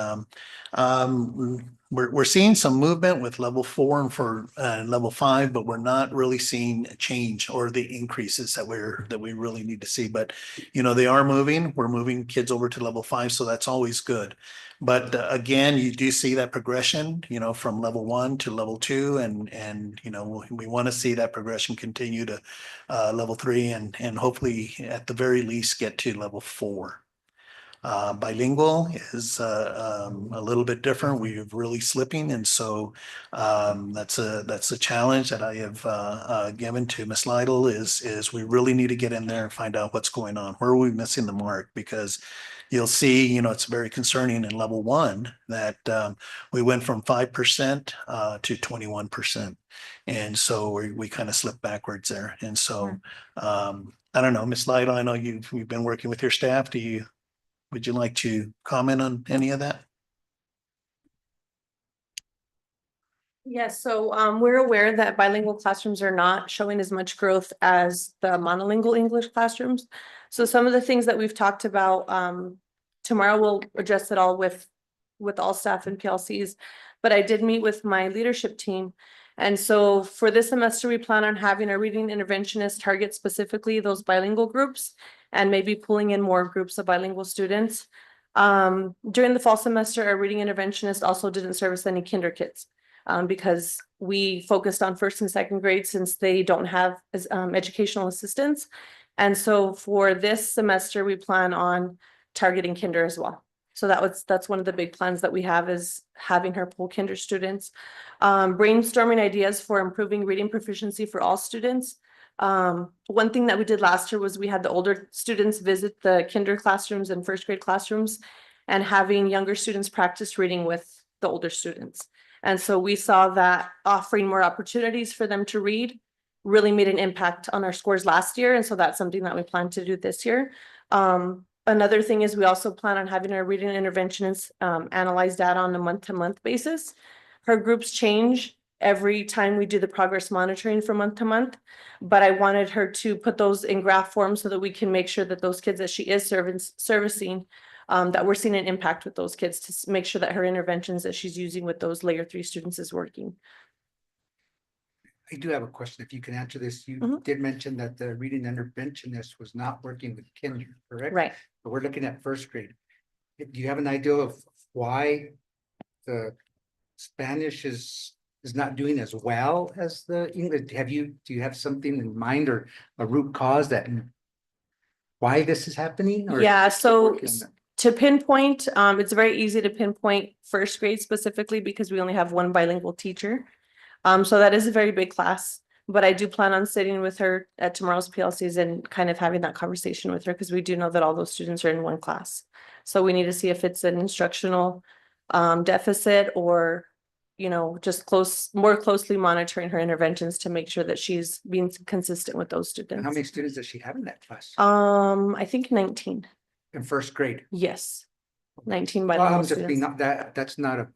we're seeing some movement with level 4 and for level 5, but we're not really seeing a change or the increases that we really need to see. But you know, they are moving. We're moving kids over to level 5, so that's always good. But again, you do see that progression, you know, from level 1 to level 2, and you know, we want to see that progression continue to level 3, and hopefully at the very least get to level 4. Bilingual is a little bit different. We're really slipping, and so that's a challenge that I have given to Ms. Lytle, is we really need to get in there and find out what's going on. Where are we missing the mark? Because you'll see, you know, it's very concerning in level 1 that we went from 5% to 21, and so we kind of slipped backwards there. And so I don't know, Ms. Lytle, I know you've been working with your staff. Would you like to comment on any of that? Yes, so we're aware that bilingual classrooms are not showing as much growth as the monolingual English classrooms. So some of the things that we've talked about, tomorrow we'll address it all with all staff and PLCs. But I did meet with my leadership team. And so for this semester, we plan on having a reading interventionist target specifically those bilingual groups, and maybe pulling in more groups of bilingual students. During the fall semester, our reading interventionist also didn't service any kinder kids because we focused on 1st and 2nd grade since they don't have educational assistance. And so for this semester, we plan on targeting kinder as well. So that's one of the big plans that we have, is having her pull kinder students. Brainstorming ideas for improving reading proficiency for all students. One thing that we did last year was we had the older students visit the kinder classrooms and first grade classrooms and having younger students practice reading with the older students. And so we saw that offering more opportunities for them to read really made an impact on our scores last year. And so that's something that we plan to do this year. Another thing is we also plan on having our reading interventionists analyze data on a month-to-month basis. Her groups change every time we do the progress monitoring from month to month. But I wanted her to put those in graph form so that we can make sure that those kids that she is servicing, that we're seeing an impact with those kids to make sure that her interventions that she's using with those layer 3 students is working. I do have a question. If you can answer this, you Mhm. did mention that the reading interventionist was not working with kinder, correct? Right. But we're looking at first grade. Do you have an idea of why the Spanish is not doing as well as the English? Do you have something in mind or a root cause that why this is happening? Or Yeah, so working on that? to pinpoint, it's very easy to pinpoint first grade specifically because we only have one bilingual teacher. So that is a very big class, but I do plan on sitting with her at tomorrow's PLCs and kind of having that conversation with her because we do know that all those students are in one class. So we need to see if it's an instructional deficit or, you know, just more closely monitoring her interventions to make sure that she's being consistent with those And how many students. students does she have in that class? I think 19. In first grade? Yes. 19 Well, bilingual I'm just being, students. that's not a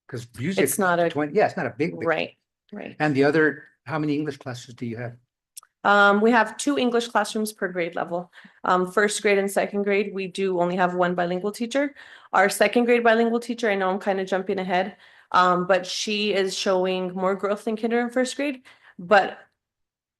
because music. It's not a, 20, yeah, it's not a big. right, right. And the other, how many English classes do you have? We have 2 English classrooms per grade level. First grade and second grade, we do only have one bilingual teacher. Our second grade bilingual teacher, I know I'm kind of jumping ahead, but she is showing more growth in kinder and first grade. But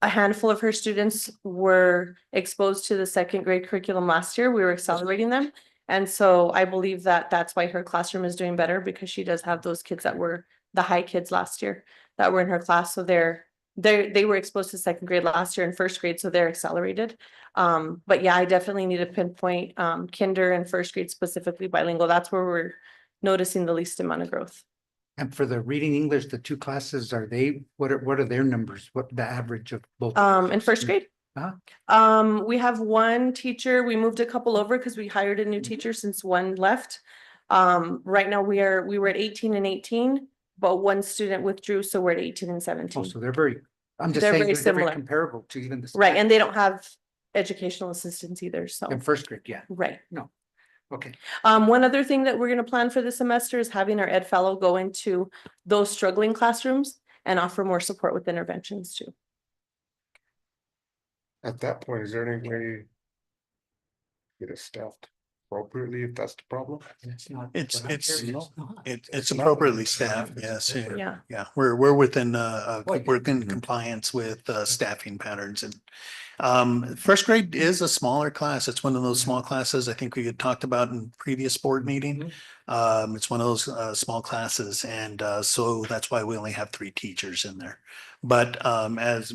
a handful of her students were exposed to the second grade curriculum last year. We were accelerating them. And so I believe that that's why her classroom is doing better because she does have those kids that were the high kids last year that were in her class. So they were exposed to second grade last year and first grade, so they're accelerated. But yeah, I definitely need to pinpoint kinder and first grade specifically bilingual. That's where we're noticing the least amount of growth. And for the reading English, the 2 classes, what are their numbers? What the average of both? In first grade? We have one teacher. We moved a couple over because we hired a new teacher since one left. Right now we were at 18 and 18, but one student withdrew, so we're at 18 and 17. Oh, so they're very, I'm just They're saying, very they're very similar. comparable to even the. Right, and they don't have educational assistants either, so, In first grade, yeah, right. okay. One other thing that we're gonna plan for the semester is having our Ed Fellow go into those struggling classrooms and offer more support with interventions too. At that point, is there any way get it staffed appropriately if that's the problem? It's not. It's- what I'm it's- hearing, not. It's appropriately staffed, yes. Yeah. Yeah, we're within, Oh, yeah. we're in compliance with, staffing patterns and. First grade is a smaller class. It's one of those small classes I think we had talked about in previous board meeting. It's one of those, small classes and, so that's why we only have 3 teachers in there. But, as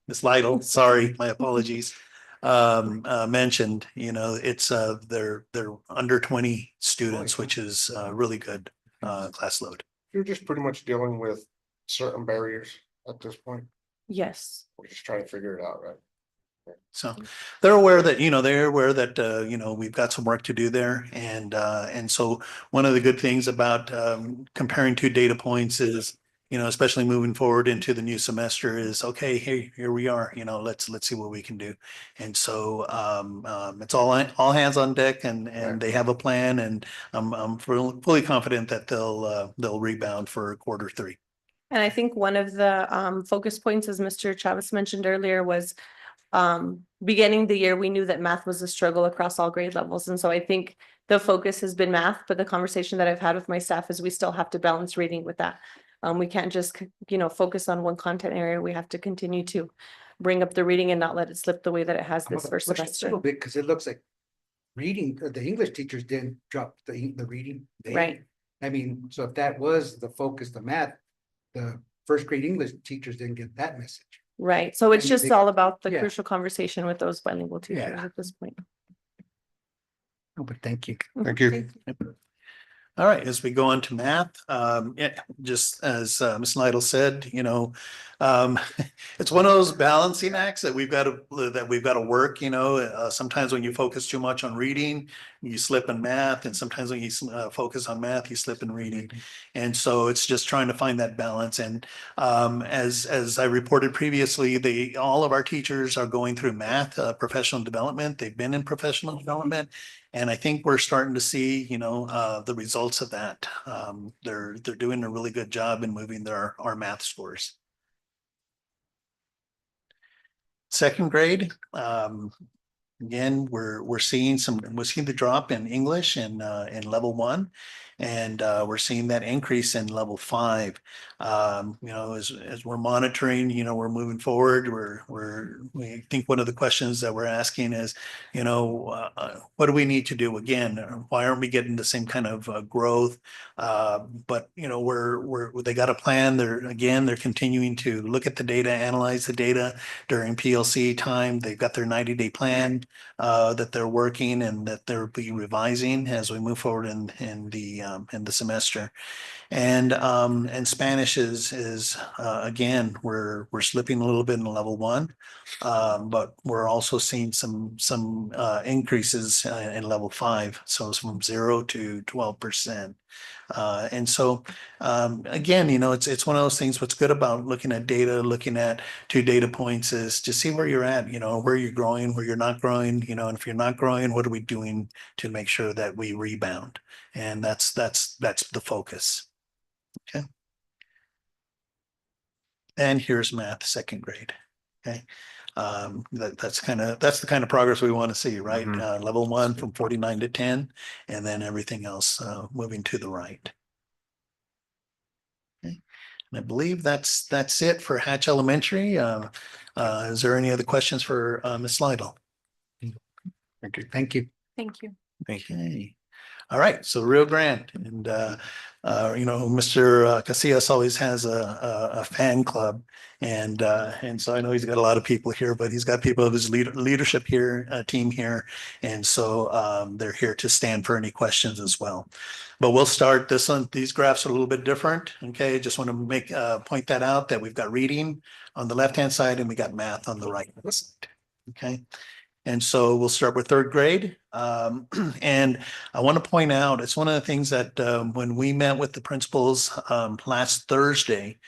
Ms. Lytle, sorry, my apologies. Mentioned, you know, it's, they're under 20 students, which is, really good, class load. You're just pretty much dealing with certain barriers at this point. Yes. We're just trying to figure it out, right? So they're aware that, you know, we've got some work to do there. And so one of the good things about comparing 2 data points is, you know, especially moving forward into the new semester is, okay, here we are, you know, let's see what we can do. And so it's all hands on deck and they have a plan and I'm fully confident that they'll rebound for Q3. And I think one of the focus points, as Mr. Chavez mentioned earlier, was beginning the year, we knew that math was a struggle across all grade levels. And so I think the focus has been math, but the conversation that I've had with my staff is we still have to balance reading with that. We can't just, you know, focus on one content area. We have to continue to bring up the reading and not let it slip the way that it has this first Push it a semester. little bit, because it looks like reading, the English teachers didn't drop the reading. Right. I mean, so if that was the focus, the math, the first grade English teachers didn't get that message. Right. So it's And just they- all about the yeah. crucial conversation with those bilingual teachers Yeah. at this point. Oh, but thank you. Thank you. All right, as we go on to math, just as Ms. Lytle said, um, it's one of those balancing acts that we've got to work, sometimes when you focus too much on reading, you slip in math, and sometimes when you focus on math, you slip in reading. And so it's just trying to find that balance. And as I reported previously, all of our teachers are going through math professional development. They've been in professional development. And I think we're starting to see, the results of that. They're doing a really good job in moving our math scores. Second grade, again, we're seeing the drop in English in level 1. And we're seeing that increase in level 5. As we're monitoring, we're moving forward. We think one of the questions that we're asking is, what do we need to do again? Why aren't we getting the same kind of growth? But they got a plan. They're continuing to look at the data, analyze the data during PLC time. They've got their 90-day plan that they're working and that they'll be revising as we move forward in the semester. And Spanish is again, we're slipping a little bit in level 1, but we're also seeing some increases in level 5. So it's from 0 to 12%. And so again, it's one of those things. What's good about looking at data, looking at 2 data points is to see where you're at, where you're growing, where you're not growing, and if you're not growing, what are we doing to make sure that we rebound? And that's the focus. Okay. And here's math, second grade. Okay. That's the kind of progress we want to see, right? Level 1 from 49 to 10, and then everything else moving to the right. Okay. And I believe that's it for Hatch Elementary. Is there any other questions for Ms. Lytle? Thank you. Thank you. Thank you. Okay. All right, so Rio Grande, and Mr. Casillas always has a fan club, and so I know he's got a lot of people here, but he's got people of his leadership here, team here, and so they're here to stand for any questions as well. But we'll start this one. These graphs are a little bit different. Okay, just want to point that out, that we've got reading on the left-hand side and we got math on the right-hand side. Okay. And so we'll start with third grade. And I want to point out, it's one of the things that when we met with the principals last Thursday,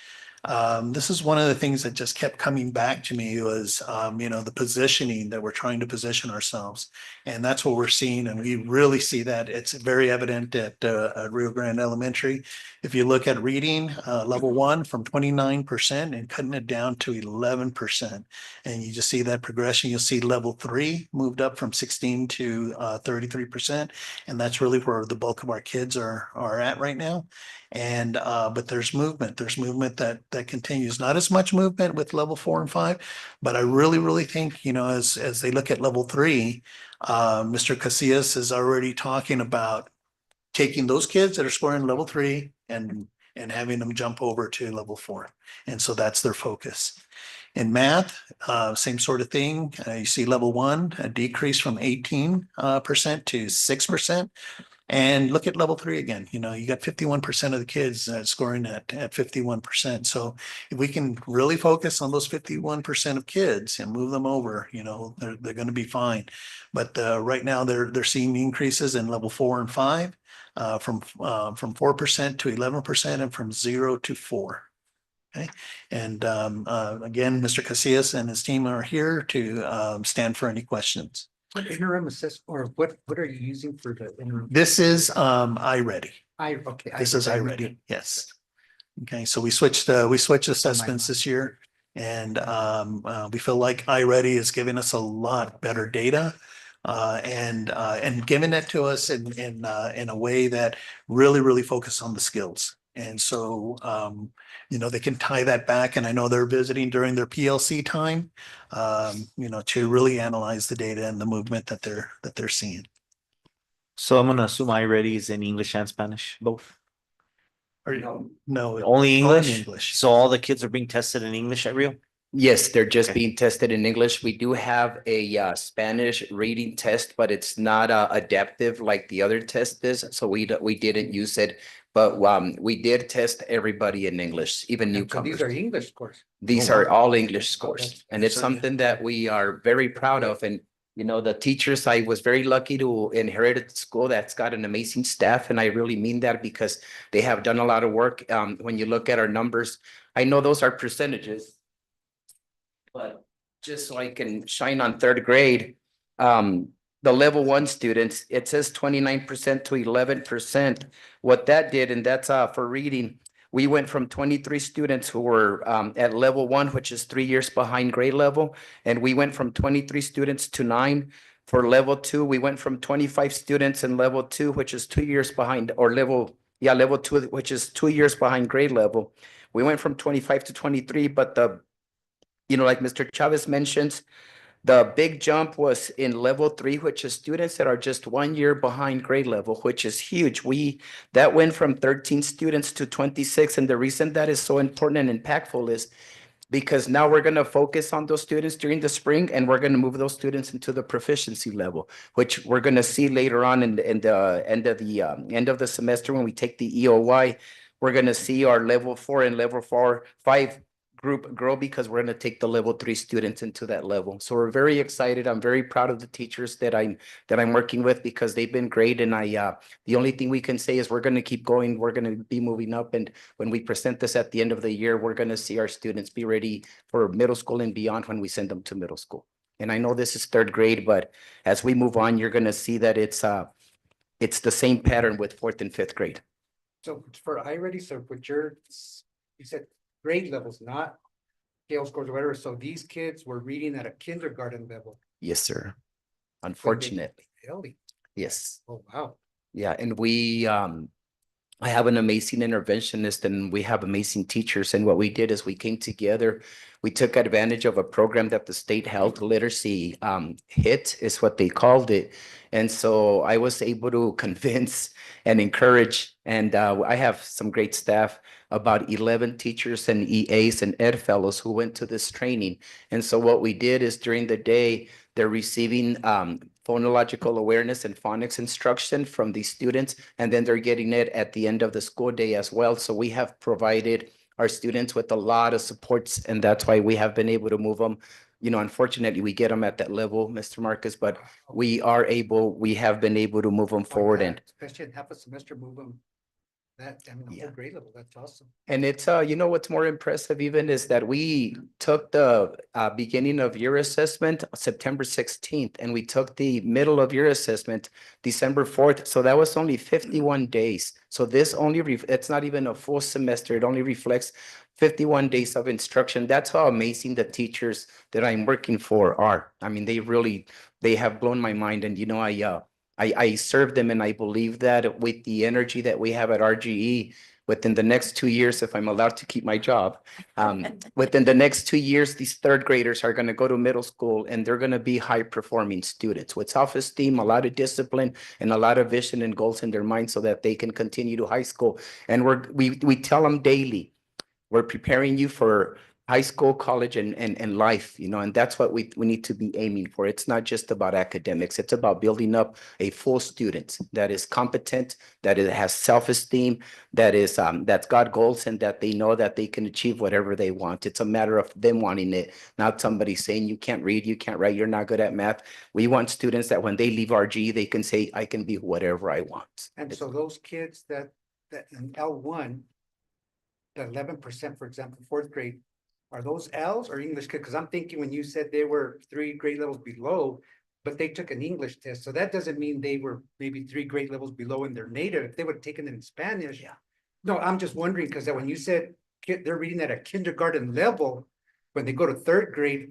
this is one of the things that just kept coming back to me was, the positioning that we're trying to position ourselves. And that's what we're seeing. And we really see that. It's very evident at Rio Grande Elementary. If you look at reading, level 1 from 29% and cutting it down to 11%. And you just see that progression. You'll see level 3 moved up from 16 to 33%. And that's really where the bulk of our kids are at right now. And but there's movement that continues. Not as much movement with level 4 and 5, but I really think, as they look at level 3, Mr. Casillas is already talking about taking those kids that are scoring level 3 and having them jump over to level 4. And so that's their focus. In math, same sort of thing. You see level 1, a decrease from 18% to 6%. And look at level 3 again. You got 51% of the kids scoring at 51%. So if we can really focus on those 51% of kids and move them over, they're going to be fine. But right now they're seeing increases in level 4 and 5 from 4% to 11% and from 0 to 4. Okay. And again, Mr. Casillas and his team are here to stand for any questions. What interim assist, or what are you using for the interim? This is iReady. Okay. This is iReady. Yes. Okay. So we switched assessments this year, and we feel like iReady is giving us a lot better data, and giving it to us in a way that really focus on the skills. And so, they can tie that back, and I know they're visiting during their PLC time, to really analyze the data and the movement that they're seeing. So I'm gonna assume iReady is in English and Spanish, both. Or no, Only English? English. So all the kids are being tested in English at Rio? Yes, they're just Okay. being tested in English. We do have a Spanish reading test, but it's not adaptive like the other test is. So we didn't use it. But we did test everybody in English, even So newcomers. these are English scores. These Oh, are wow. all English Oh, scores, that's- and it's that's something that we are very proud of. And you know, the teachers, I was very lucky to inherit a school that's got an amazing staff, and I really mean that because they have done a lot of work. When you look at our numbers, I know those are percentages, but just so I can shine on third grade, the level one students, it says 29% to 11%. What that did, and that's for reading, we went from 23 students who were at level one, which is 3 years behind grade level, and we went from 23 students to 9. For level two, we went from 25 students in level two, which is 2 years behind, or level two, which is 2 years behind grade level. We went from 25 to 23, but like Mr. Chavez mentions, the big jump was in level three, which is students that are just 1 year behind grade level, which is huge. That went from 13 students to 26. And the reason that is so important and impactful is because now we're going to focus on those students during the spring, and we're going to move those students into the proficiency level, which we're going to see later on in the end of the semester when we take the EOY. We're going to see our level 4 and level 5 group grow because we're going to take the level 3 students into that level. So we're very excited. I'm very proud of the teachers that I'm working with because they've been great. And the only thing we can say is we're going to keep going. We're going to be moving up. And when we present this at the end of the year, we're going to see our students be ready for middle school and beyond when we send them to middle school. And I know this is third grade, but as we move on, you're going to see that it's the same pattern with fourth and fifth grade. So for iReady, so with you said grade levels, not scale scores or whatever. So these kids were reading at a kindergarten level. Yes, sir. Unfortunately. Really? Yes. Oh, wow. Yeah. And I have an amazing interventionist and we have amazing teachers. And what we did is we came together. We took advantage of a program that the state health literacy HIT is what they called it. And so I was able to convince and encourage, and I have some great staff, about 11 teachers and EAs and ed fellows who went to this training. And so what we did is during the day, they're receiving phonological awareness and phonics instruction from these students, and then they're getting it at the end of the school day as well. So we have provided our students with a lot of supports, and that's why we have been able to move them. Unfortunately, we get them at that level, Mr. Marcus, but we have been able to move them forward. And Especially in half a semester, move them. The Yeah. whole grade level, that's awesome. And it's, what's more impressive even is that we took the beginning of year assessment September 16th, and we took the middle of year assessment December 4th. So that was only 51 days. So this it's not even a full semester. It only reflects 51 days of instruction. That's how amazing the teachers that I'm working for are. I mean, they have blown my mind. And, I serve them, and I believe that with the energy that we have at RGE, within the next 2 years, if I'm allowed to keep my job, within the next 2 years, these third graders are going to go to middle school and they're going to be high performing students with self-esteem, a lot of discipline, and a lot of vision and goals in their mind so that they can continue to high school. And we tell them daily, we're preparing you for high school, college, and life, and that's what we need to be aiming for. It's not just about academics. It's about building up a full student that is competent, that it has self-esteem, that's got goals, and that they know that they can achieve whatever they want. It's a matter of them wanting it, not somebody saying you can't read, you can't write, you're not good at math. We want students that when they leave RG, they can say, I can be whatever I want. And so those kids that in L1, the 11%, for example, fourth grade, are those L's or English kids? Because I'm thinking when you said they were 3 grade levels below, but they took an English test. So that doesn't mean they were maybe 3 grade levels below in their native. If they would have taken it in Spanish. Yeah. No, I'm just wondering because when you said they're reading at a kindergarten level, when they go to third grade,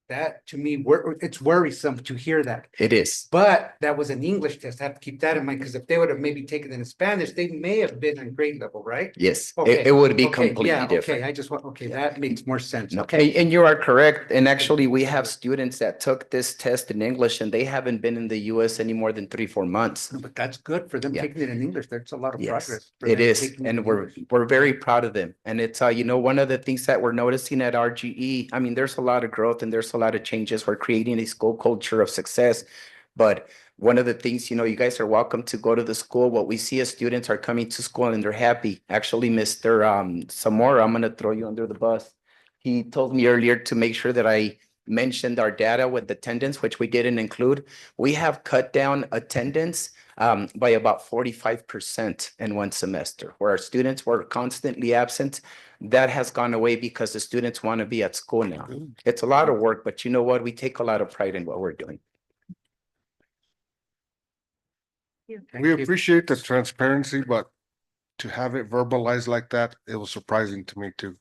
that to me, it's worrisome to hear that. It is. But that was an English test. I have to keep that in mind, because if they would have maybe taken it in Spanish, they may have been on grade level, right? Yes, Okay, it would be Okay, completely yeah, different. okay, I just want, okay, that makes more sense. No, Okay, and you are correct. And actually, we have students that took this test in English and they haven't been in the US any more than 3-4 months. no, but that's good for them Yeah. taking it in English. That's a lot of Yes, progress. for it them is. taking it And in we're, English. we're very proud of them. And it's, one of the things that we're noticing at RGE, I mean, there's a lot of growth and there's a lot of changes. We're creating a school culture of success. But one of the things, you guys are welcome to go to the school. What we see as students are coming to school and they're happy. Actually, Mr. Zamora, I'm gonna throw you under the bus. He told me earlier to make sure that I mentioned our data with attendance, which we didn't include. We have cut down attendance by about 45% in one semester, where our students were constantly absent. That has gone away because the students want to be at school now. It's a lot of work, but you know what? We take a lot of pride in what we're doing. Thank We you. appreciate the transparency, but to have it verbalized like that, it was surprising to me too.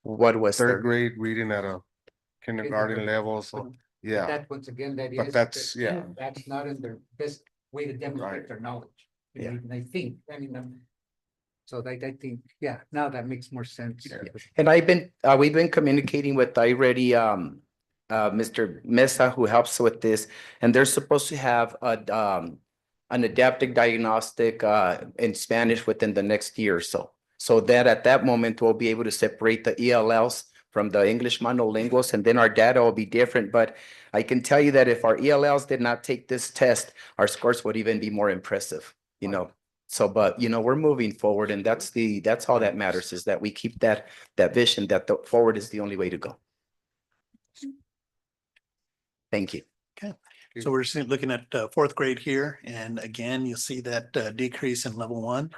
What was Third the, grade reading at a kindergarten level, so, But yeah. That, once again, that But is. that's- yeah. That's not in their best way to demonstrate Right. their knowledge. Yeah. And I think, so I think, yeah, now that makes more sense. and we've been communicating with Mr. Mesa, who helps with this, and they're supposed to have an adaptive diagnostic in Spanish within the next year or so. So that at that moment, we'll be able to separate the ELLs from the English monolinguals, and then our data will be different. But I can tell you that if our ELLs did not take this test, our scores would even be more impressive, So, but we're moving forward, and that's all that matters, is that we keep that vision that the forward is the only way to go. Thank you. So we're looking at fourth grade here, and again, you'll see that decrease in level 1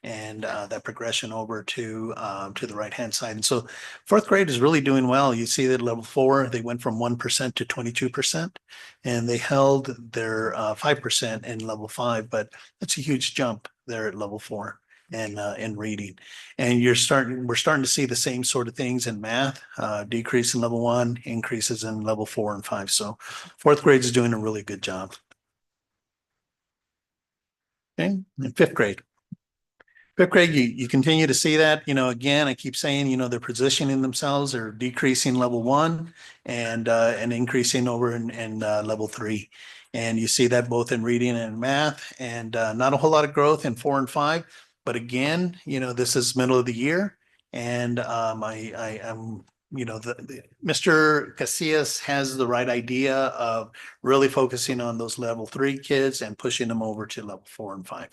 and that progression over to the right-hand side. And so fourth grade is really doing well. You see that level 4, they went from 1% to 22%, and they held their 5% in level 5, but that's a huge jump there at level 4 and in reading. And we're starting to see the same sort of things in math, decrease in level 1, increases in level 4 and 5. So fourth grade is doing a really good job. Okay, and fifth grade. Fifth grade, you continue to see that, again, I keep saying, they're positioning themselves, they're decreasing level 1 and increasing over in level 3. And you see that both in reading and math, and not a whole lot of growth in 4 and 5. But again, this is middle of the year, and I am, Mr. Casillas has the right idea of really focusing on those level 3 kids and pushing them over to level 4 and 5.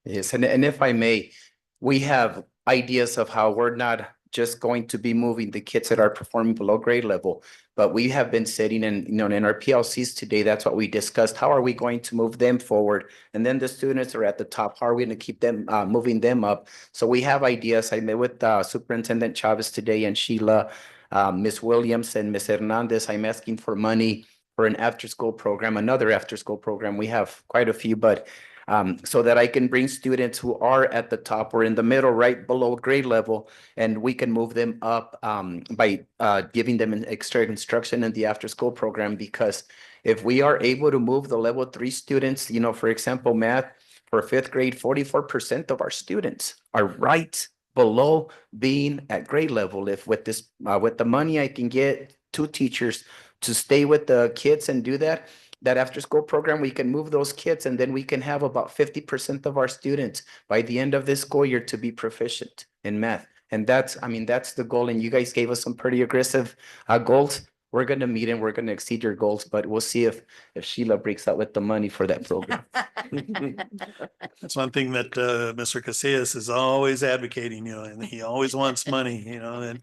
Yes, and if I may, we have ideas of how we're not just going to be moving the kids that are performing below grade level, but we have been sitting in our PLCs today, that's what we discussed. How are we going to move them forward? And then the students are at the top, how are we going to keep them, moving them up? So we have ideas. I met with Superintendent Chavez today, and Sheila, Ms. Williams and Ms. Hernandez. I'm asking for money for an after-school program, another after-school program. We have quite a few, but so that I can bring students who are at the top or in the middle, right below grade level, and we can move them up by giving them an extra instruction in the after-school program. Because if we are able to move the level 3 students, for example, math for 5th grade, 44% of our students are right below being at grade level. If with this, with the money I can get 2 teachers to stay with the kids and do that after school program, we can move those kids, and then we can have about 50% of our students by the end of this school year to be proficient in math. And that's the goal. And you guys gave us some pretty aggressive goals. We're going to meet and we're going to exceed your goals, but we'll see if Sheila breaks out with the money for that program. That's one thing that Mr. Casillas is always advocating, and he always wants money, and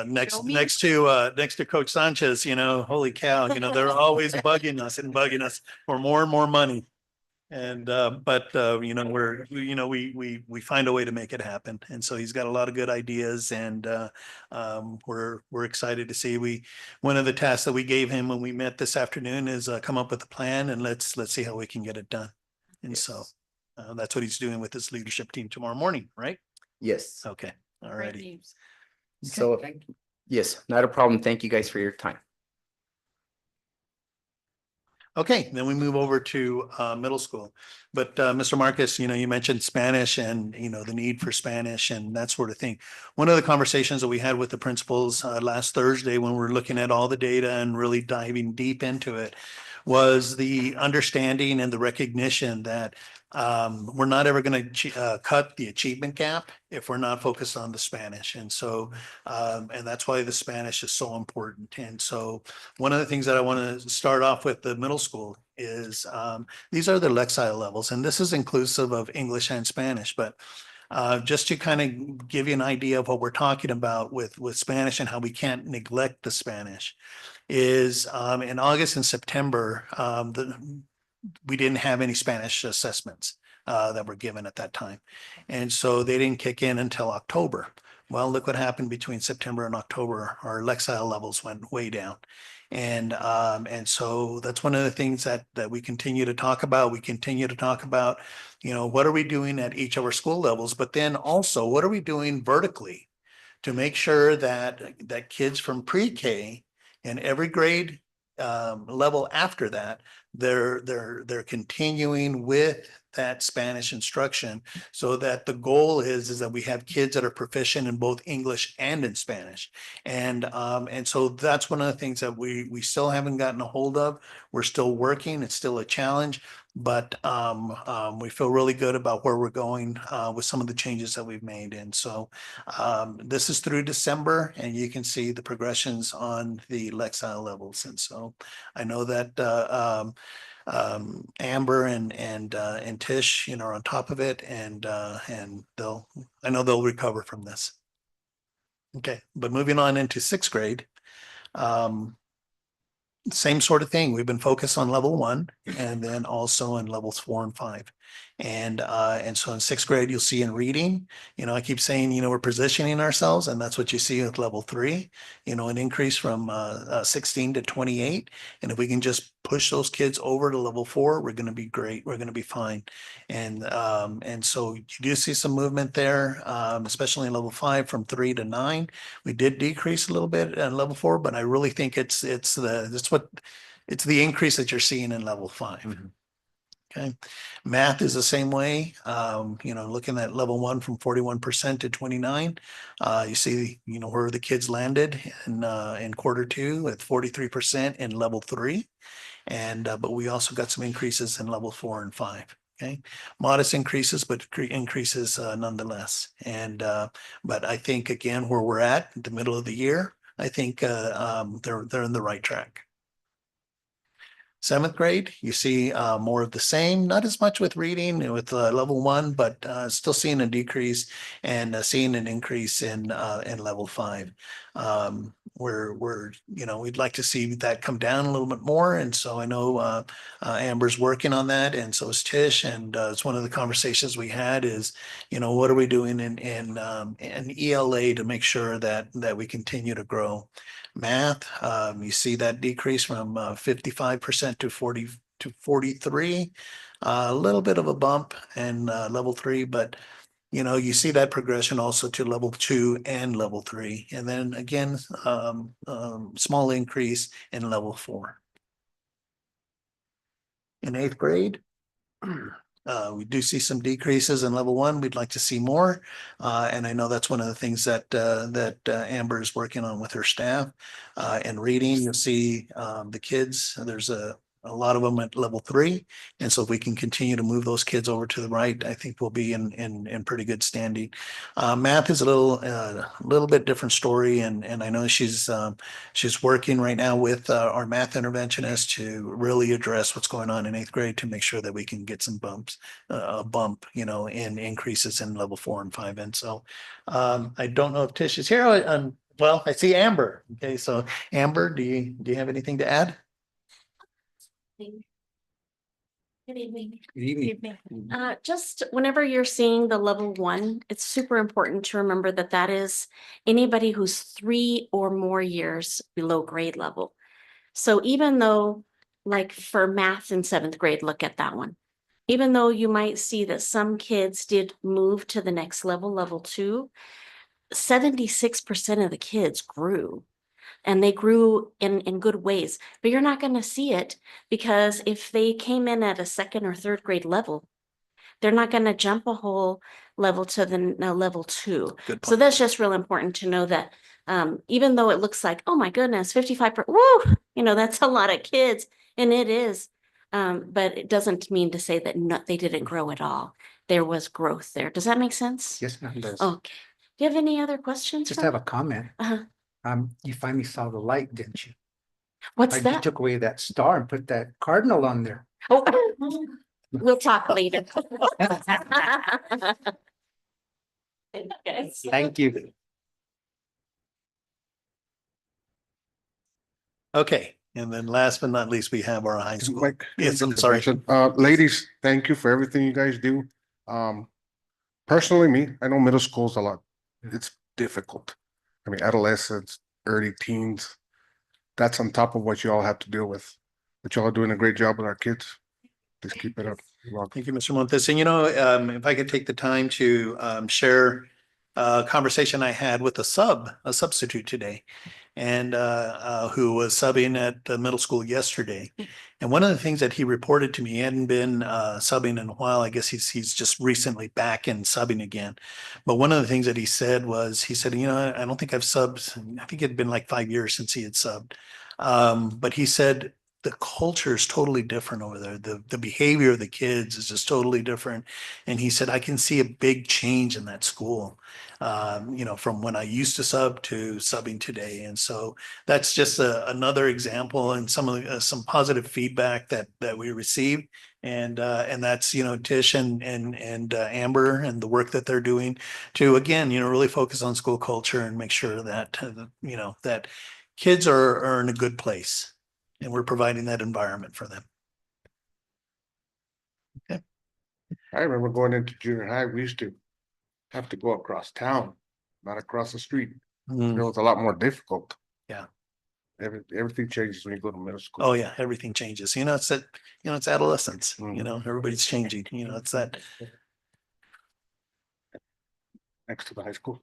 next to Coach Sanchez, holy cow, they're always bugging us for more and more money. And but we find a way to make it happen. And so he's got a lot of good ideas, and we're excited to see. One of the tasks that we gave him when we met this afternoon is come up with a plan, and let's see how we can get it done. And Yes. so that's what he's doing with his leadership team tomorrow morning, right? Yes. Okay, all Great righty. news. So Thank you. Yes, not a problem. Thank you guys for your time. Okay, then we move over to middle school. But Mr. Marcus, you mentioned Spanish and, the need for Spanish and that sort of thing. One of the conversations that we had with the principals last Thursday when we were looking at all the data and really diving deep into it was the understanding and the recognition that we're not ever going to cut the achievement gap if we're not focused on the Spanish. And so, and that's why the Spanish is so important. And so one of the things that I want to start off with the middle school is these are the Lexile levels, and this is inclusive of English and Spanish, but just to kind of give you an idea of what we're talking about with Spanish and how we can't neglect the Spanish is in August and September, we didn't have any Spanish assessments that were given at that time. And so they didn't kick in until October. Well, look what happened between September and October. Our Lexile levels went way down. And so that's one of the things that we continue to talk about. We continue to talk about, what are we doing at each of our school levels, but then also what are we doing vertically to make sure that kids from pre-K and every grade level after that, they're continuing with that Spanish instruction so that the goal is that we have kids that are proficient in both English and in Spanish. And so that's one of the things that we still haven't gotten a hold of. We're still working. It's still a challenge, but we feel really good about where we're going with some of the changes that we've made. And so this is through December, and you can see the progressions on the Lexile levels. And so I know that Amber and Tish, are on top of it, and I know they'll recover from this. Okay, but moving on into sixth grade, same sort of thing. We've been focused on level 1 and then also in levels 4 and 5. And so in sixth grade, you'll see in reading, I keep saying, we're positioning ourselves, and that's what you see with level 3, an increase from 16 to 28. And if we can just push those kids over to level 4, we're going to be great. We're going to be fine. And so you do see some movement there, especially in level 5 from 3 to 9. We did decrease a little bit at level 4, but I really think it's the increase that you're seeing in level 5. Mm-hmm. Okay. Math is the same way. Looking at level 1 from 41% to 29, you see, where the kids landed in quarter 2 at 43% in level 3. But we also got some increases in level 4 and 5. Okay. Modest increases, but increases nonetheless. But I think again, where we're at the middle of the year, I think they're in the right track. Seventh grade, you see more of the same, not as much with reading with level 1, but still seeing a decrease and seeing an increase in level 5. We'd like to see that come down a little bit more. And so I know Amber's working on that, and so is Tish. And it's one of the conversations we had is, what are we doing in ELA to make sure that we continue to grow. Math, you see that decrease from 55% to 43, a little bit of a bump in level 3, but you see that progression also to level 2 and level 3, and then again, small increase in level 4. In eighth grade, we do see some decreases in level 1. We'd like to see more. And I know that's one of the things that Amber is working on with her staff. And reading, you'll see the kids, there's a lot of them at level 3. And so if we can continue to move those kids over to the right, I think we'll be in pretty good standing. Math is a little bit different story. And I know she's working right now with our math interventionist to really address what's going on in eighth grade to make sure that we can get some a bump, in increases in level 4 and 5. And so I don't know if Tish is here. Well, I see Amber. Okay, so Amber, do you have anything to add? Good evening. Good evening. Just whenever you're seeing the level 1, it's super important to remember that is anybody who's 3 or more years below grade level. So even though, like for math in 7th grade, look at that one. Even though you might see that some kids did move to the next level, level 2, 76% of the kids grew. And they grew in good ways, but you're not going to see it because if they came in at a second or third grade level, they're not going to jump a whole level to the level 2. Good So point. that's just real important to know that even though it looks like, oh my goodness, 55%, whoa, that's a lot of kids, and it is. But it doesn't mean to say that they didn't grow at all. There was growth there. Does that make sense? Yes, ma'am, does. Okay. Do you have any other questions? Just for have me? a comment. You finally saw the light, didn't you? What's Like you that? took away that star and put that cardinal on there. Oh, we'll talk later. Okay. Thank you. Okay, and then last but not least, we have our high school. Mike, Yes, I'm sorry. Ladies, thank you for everything you guys do. Personally, me, I know middle school's a lot. It's difficult. I mean, adolescents, early teens, that's on top of what you all have to deal with. But y'all are doing a great job with our kids. Just keep it up. You're welcome. Thank you, Mr. Montes. And if I could take the time to share a conversation I had with a substitute today, and who was subbing at the middle school yesterday. And one of the things that he reported to me, he hadn't been subbing in a while. I guess he's just recently back in subbing again. But one of the things that he said was, I don't think I've subbed. I think it had been like 5 years since he had subbed. But he said, the culture is totally different over there. The behavior of the kids is just totally different. And he said, I can see a big change in that school, from when I used to sub to subbing today. And so that's just another example and some positive feedback that we received. And that's, Tish and Amber and the work that they're doing to, again, really focus on school culture and make sure that, that kids are in a good place. And we're providing that environment for them. Okay. I remember going into junior high, we used to have to go across town, not across the street. It was a lot more difficult. Yeah. Everything changes when you go to middle school. Oh yeah, everything changes. It's adolescence. Everybody's changing. It's that. Next to the high school,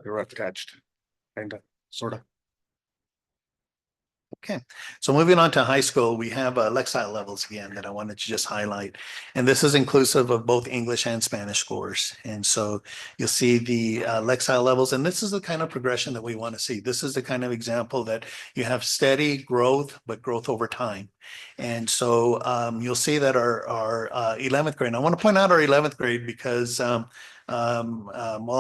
they're attached, kinda, sorta. Okay, so moving on to high school, we have Lexile levels again that I wanted to just highlight. And this is inclusive of both English and Spanish scores. And so you'll see the Lexile levels, and this is the kind of progression that we want to see. This is the kind of example that you have steady growth, but growth over time. And so you'll see that our 11th grade, and I want to point out our 11th grade because I'll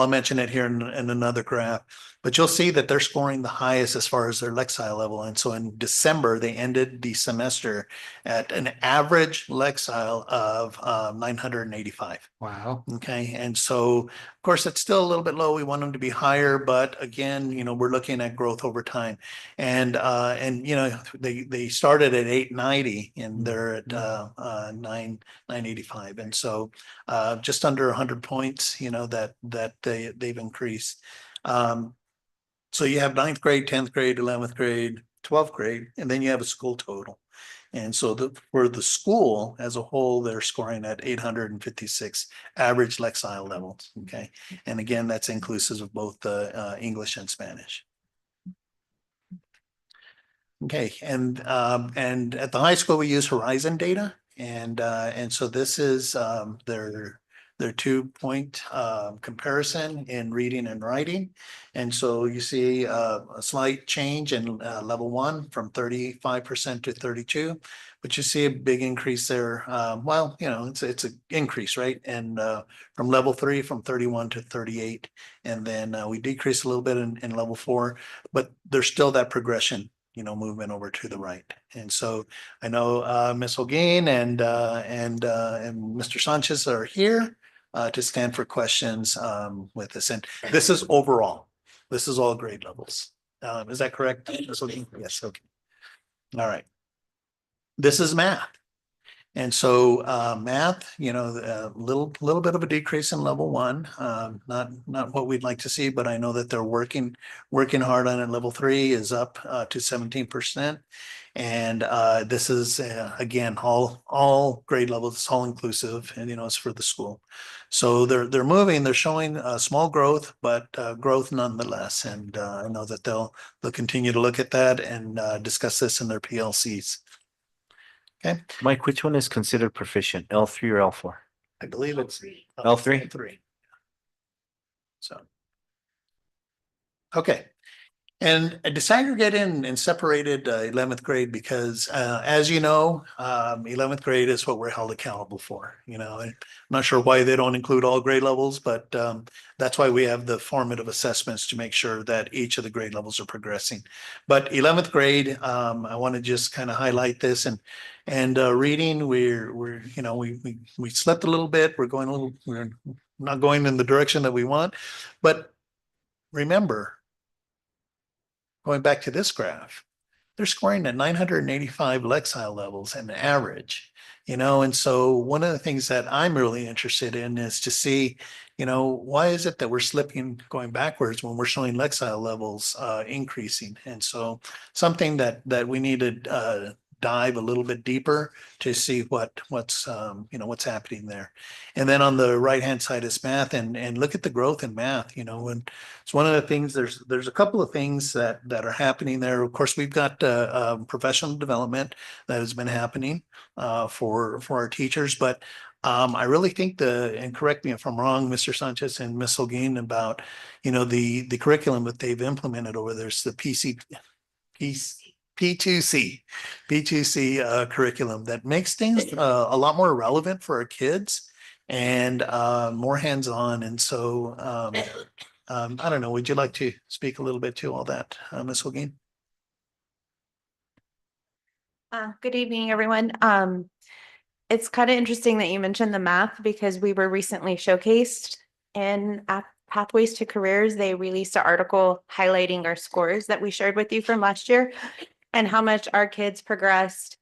mention it here in another graph, but you'll see that they're scoring the highest as far as their Lexile level. And so in December, they ended the semester at an average Lexile of 985. Wow. Okay. And so, of course, it's still a little bit low. We want them to be higher, but again, we're looking at growth over time. And they started at 890 and they're at 985. And so just under 100 points, that they've increased. So you have 9th grade, 10th grade, 11th grade, 12th grade, and then you have a school total. And so for the school as a whole, they're scoring at 856 average Lexile levels. Okay. And again, that's inclusive of both the English and Spanish. Okay. And at the high school, we use Horizon data. And so this is their 2-point comparison in reading and writing. And so you see a slight change in level 1 from 35% to 32%, but you see a big increase there. It's an increase, right? And from level 3 from 31 to 38. And then we decrease a little bit in level 4, but there's still that progression, movement over to the right. And so I know Ms. Holguin and Mr. Sanchez are here to stand for questions with this. And this is overall. This is all grade levels. Is that correct, Ms. Holguin? Yes, okay. All right. This is math. And so math, a little bit of a decrease in level one, not what we'd like to see, but I know that they're working hard on it. Level three is up to 17%. And this is again, all grade levels, it's all inclusive, and it's for the school. So they're moving, they're showing small growth, but growth nonetheless. And I know that they'll continue to look at that and discuss this in their PLCs. Okay, Mike, which one is considered proficient, L3 or L4? I believe it's L3? Three. So. Okay. And I disaggregated and separated 11th grade because as you know, 11th grade is what we're held accountable for. I'm not sure why they don't include all grade levels, but that's why we have the formative assessments to make sure that each of the grade levels are progressing. But 11th grade, I want to just kind of highlight this and reading, we slipped a little bit. We're not going in the direction that we want, but remember, going back to this graph, they're scoring at 985 Lexile levels and average, and so one of the things that I'm really interested in is to see, why is it that we're slipping going backwards when we're showing Lexile levels increasing? And so something that we need to dive a little bit deeper to see what's happening there. And then on the right hand side is math, and look at the growth in math. And it's one of the things. There's a couple of things that are happening there. Of course, we've got professional development that has been happening for our teachers, but I really think and correct me if I'm wrong, Mr. Sanchez and Ms. Holguin, about the curriculum that they've implemented over there. It's the P2C curriculum that makes things a lot more relevant for our kids and more hands-on. And so I don't know, would you like to speak a little bit to all that, Ms. Holguin? Good evening, everyone. It's kind of interesting that you mentioned the math because we were recently showcased at Pathways to Careers. They released an article highlighting our scores that we shared with you from last year and how much our kids progressed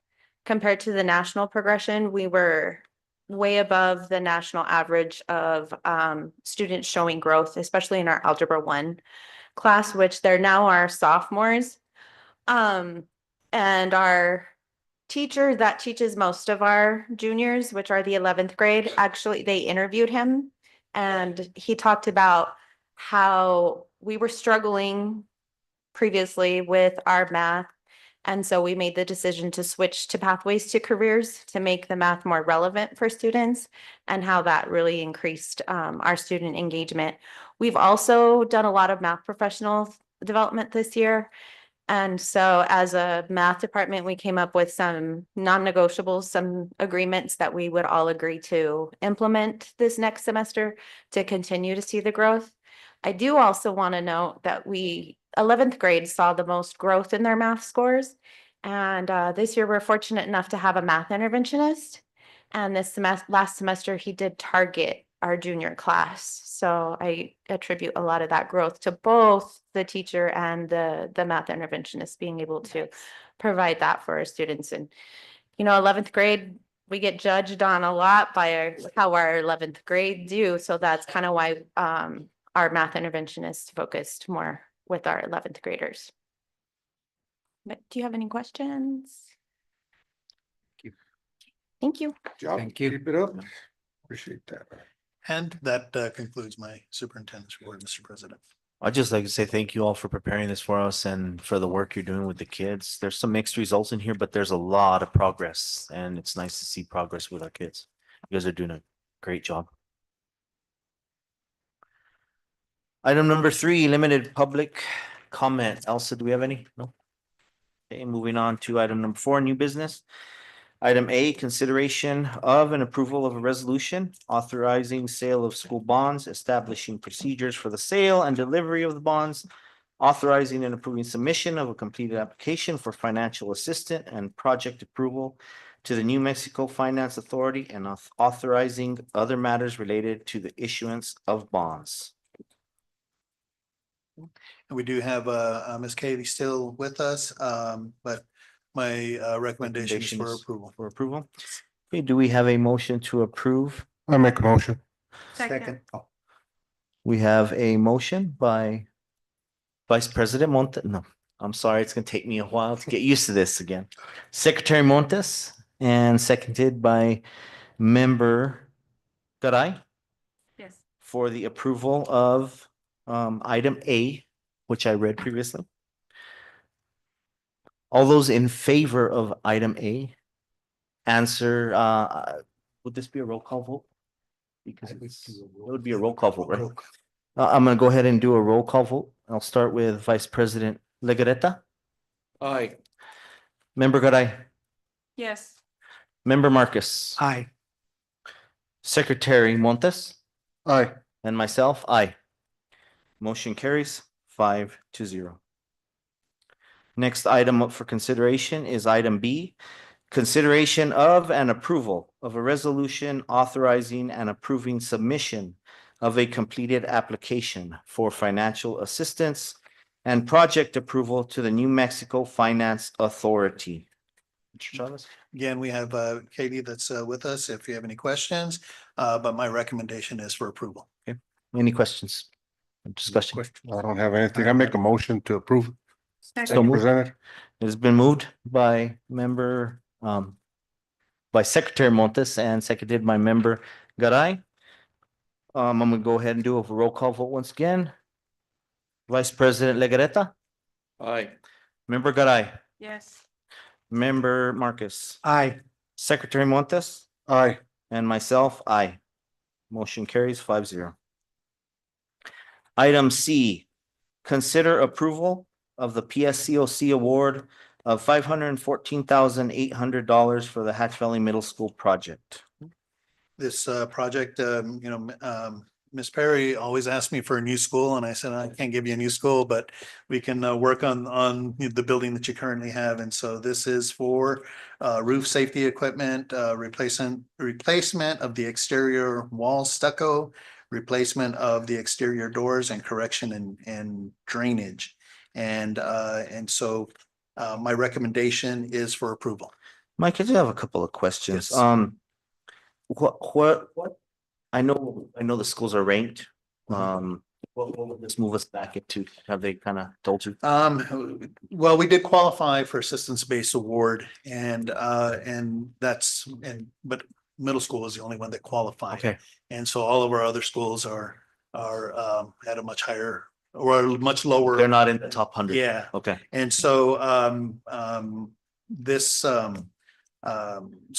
compared to the national progression. We were way above the national average of students showing growth, especially in our Algebra 1 class, which they're now our sophomores. And our teacher that teaches most of our juniors, which are the 11th grade, actually, they interviewed him and he talked about how we were struggling previously with our math. And so we made the decision to switch to Pathways to Careers to make the math more relevant for students and how that really increased our student engagement. We've also done a lot of math professional development this year. And so as a math department, we came up with some non-negotiables, some agreements that we would all agree to implement this next semester to continue to see the growth. I do also want to note that 11th grade saw the most growth in their math scores. And this year we're fortunate enough to have a math interventionist. And last semester he did target our junior class. So I attribute a lot of that growth to both the teacher and the math interventionist being able to provide that for our students. And, 11th grade, we get judged on a lot by how our 11th grade do. So that's kind of why our math interventionists focused more with our 11th graders. But do you have any questions? Thank you. Good job. Thank you. Keep it up. Appreciate that. And that concludes my superintendent's report, Mr. President. I'd just like to say thank you all for preparing this for us and for the work you're doing with the kids. There's some mixed results in here, but there's a lot of progress and it's nice to see progress with our kids. You guys are doing a great job. Item number 3, limited public comment. Elsa, do we have any? No. Okay, moving on to item number 4, new business. Item A, consideration of and approval of a resolution authorizing sale of school bonds, establishing procedures for the sale and delivery of the bonds, authorizing and approving submission of a completed application for financial assistance and project approval to the New Mexico Finance Authority and authorizing other matters related to the issuance of bonds. And we do have Ms. Katie still with us, but my recommendation is for approval. For approval. Okay, do we have a motion to approve? I make a motion. Second. Oh, We have a motion by Vice President Montes. No, I'm sorry, it's gonna take me a while to get used to this again. Secretary Montes and seconded by Member Garay Yes. for the approval of item A, which I read previously. All those in favor of item A, answer, would this be a roll call vote? Because it would be a roll call vote, right? I'm gonna go ahead and do a roll call vote. I'll start with Vice President Legarreta, Aye. Member Garay, Yes. Member Marcus, aye. Secretary Montes, Aye. and myself, aye. Motion carries 5-0. Next item up for consideration is item B. Consideration of and approval of a resolution authorizing and approving submission of a completed application for financial assistance and project approval to the New Mexico Finance Authority. Mr. Chavez? Again, we have Katie that's with us if you have any questions, but my recommendation is for approval. Any questions? Discussion? I don't have anything. I make a motion to approve. So moved. Presented. It has been moved by member, by Secretary Montes and seconded by member Garay. I'm gonna go ahead and do a roll call vote once again. Vice President Legarreta, Aye. member Garay, Yes. member Marcus, Aye. Secretary Montes, Aye. and myself, aye. Motion carries 5-0. Item C, consider approval of the PSCOC award of $514,800 for the Hatch Valley Middle School project. This project, Ms. Perry always asked me for a new school and I said, I can't give you a new school, but we can work on the building that you currently have. And so this is for roof safety equipment, replacement of the exterior wall stucco, replacement of the exterior doors and correction and drainage. And so my recommendation is for approval. Mike, I do have a couple of questions. Yes. What, I know the schools are ranked. What will this move us back into? Have they kind of told you? Well, we did qualify for assistance-based award and but middle school is the only one that qualified. Okay, And so all of our other schools are at a much higher or much lower. they're not in the top 100. Yeah. Okay, And so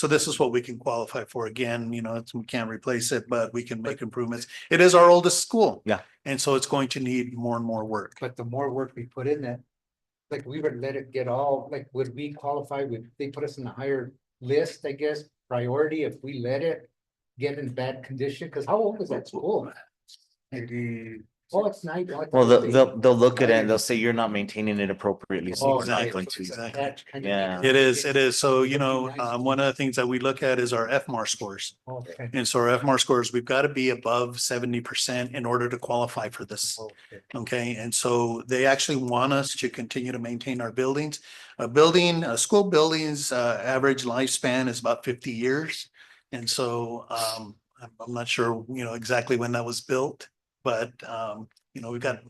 this is what we can qualify for. Again, we can't replace it, but we can make improvements. It is our oldest school. Yeah. And so it's going to need more and more work. But the more work we put in it, like we would let it get all, like, would we qualify? Would they put us in a higher list, I guess, priority if we let it get in bad condition? Because how old is that school? Maybe, oh, it's nice. well, they'll look at it and they'll say you're not maintaining it appropriately, so Oh, it's not exactly, going to. exactly. Yeah. It is. So, one of the things that we look at is our FMAR scores. Okay. And so our FMAR scores, we've got to be above 70% in order to qualify for this. Okay. Okay, and so they actually want us to continue to maintain our buildings. A school building's average lifespan is about 50 years. And so I'm not sure, exactly when that was built, but we've got,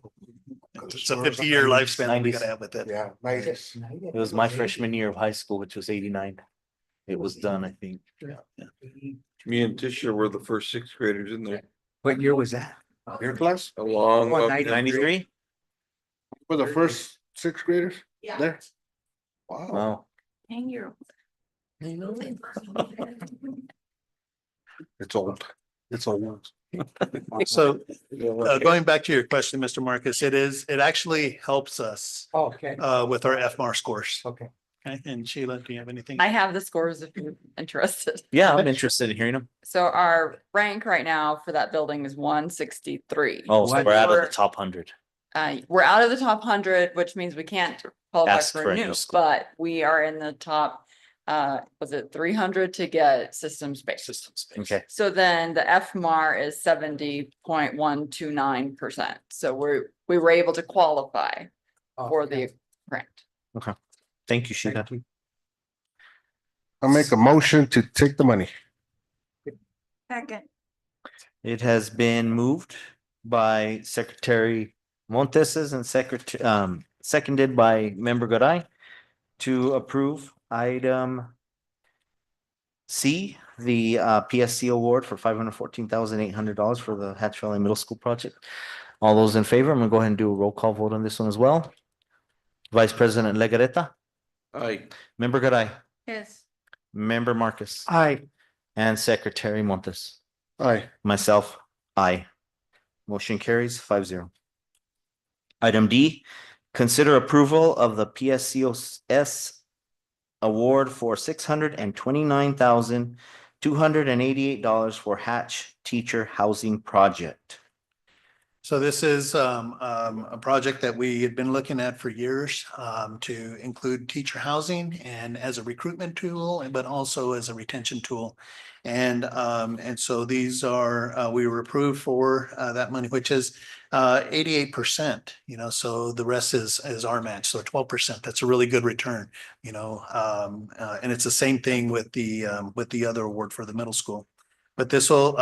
it's a 50-year lifespan that we gotta have with it. Yeah. Nice. It was my freshman year of high school, which was 89. It was done, I think. Me and Tisha were the first sixth graders in there. What year was that? Your class? A long. Oh, 93? For the first sixth graders Yeah. there? Wow. Wow. Hang your. It's old. It's old. So going back to your question, Mr. Marcus, it actually helps us Okay, with our FMAR scores. okay. Okay, and Sheila, do you have anything? I have the scores if you're interested. Yeah, I'm interested in hearing them. So our rank right now for that building is 163. Oh, so What? we're out of We're- the top 100. We're out of the top 100, which means we can't qualify Ask for for a a new new, school. but we are in the top, was it 300 to get system space? System space. Okay, So then the FMAR is 70.129%. So we were able to qualify for Okay. the grant. thank you, Sheila. Thank you. I make a motion to take the money. Second. It has been moved by Secretary Monteses and seconded by Member Garay to approve item C, the PSC award for $514,800 for the Hatch Valley Middle School project. All those in favor, I'm gonna go ahead and do a roll call vote on this one as well. Vice President Legarreta, Aye. Member Garay, Yes. Member Marcus, Aye. and Secretary Montes. Aye. Myself, aye. Motion carries 5-0. Item D, consider approval of the PSCOS award for $629,288 for Hatch Teacher Housing Project. So this is a project that we had been looking at for years to include teacher housing and as a recruitment tool, but also as a retention tool. And so these are, we were approved for that money, which is 88%, so the rest is our match. So 12%, that's a really good return, and it's the same thing with the other award for the middle school. But this will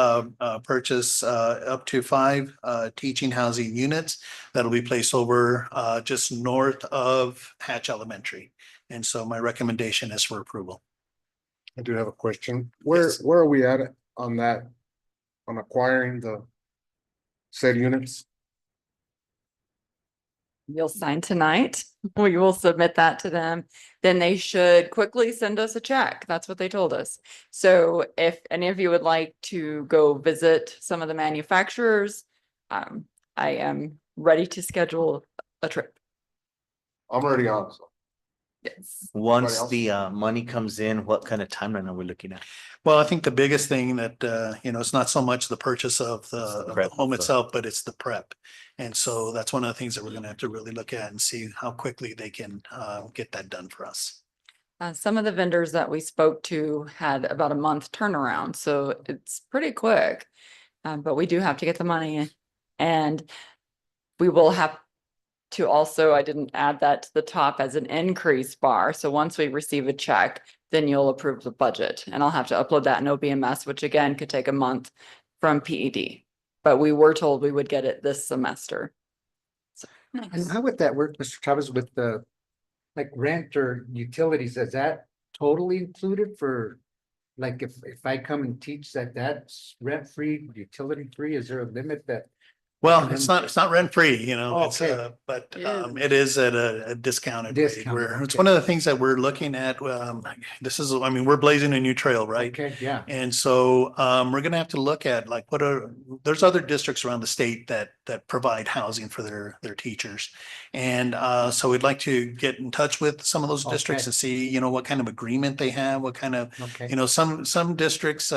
purchase up to 5 teaching housing units that'll be placed over just north of Hatch Elementary. And so my recommendation is for approval. I do have a question. Where are we at on that? On acquiring the said units? You'll sign tonight. We will submit that to them. Then they should quickly send us a check. That's what they told us. So if any of you would like to go visit some of the manufacturers, I am ready to schedule a trip. I'm already on, so. Yes. Once Anybody the money comes in, what kind of timeline are we looking at? Well, I think the biggest thing that, it's not so much the purchase of the Prep, home so. itself, but it's the prep. And so that's one of the things that we're gonna have to really look at and see how quickly they can get that done for us. Some of the vendors that we spoke to had about a month turnaround, so it's pretty quick. But we do have to get the money in, and we will have to also, I didn't add that to the top as an increase bar. So once we receive a check, then you'll approve the budget, and I'll have to upload that in OBMS, which again could take a month from PED. But we were told we would get it this semester. So, And nice. how would that work, Mr. Chavez, with the like rent or utilities? Is that totally included for? Like if I come and teach that's rent free, utility free, is there a limit that? Well, it's not rent free, Oh, it's, okay. but Yeah. it is at a discounted rate. Discounted, It's okay. one of the things that we're looking at. We're blazing a new trail, right? Okay, yeah. And so we're gonna have to look at like there's other districts around the state that provide housing for their teachers. And so we'd like to get in touch with some of those districts Okay. and see, what kind of agreement they have, what kind of, Okay. some districts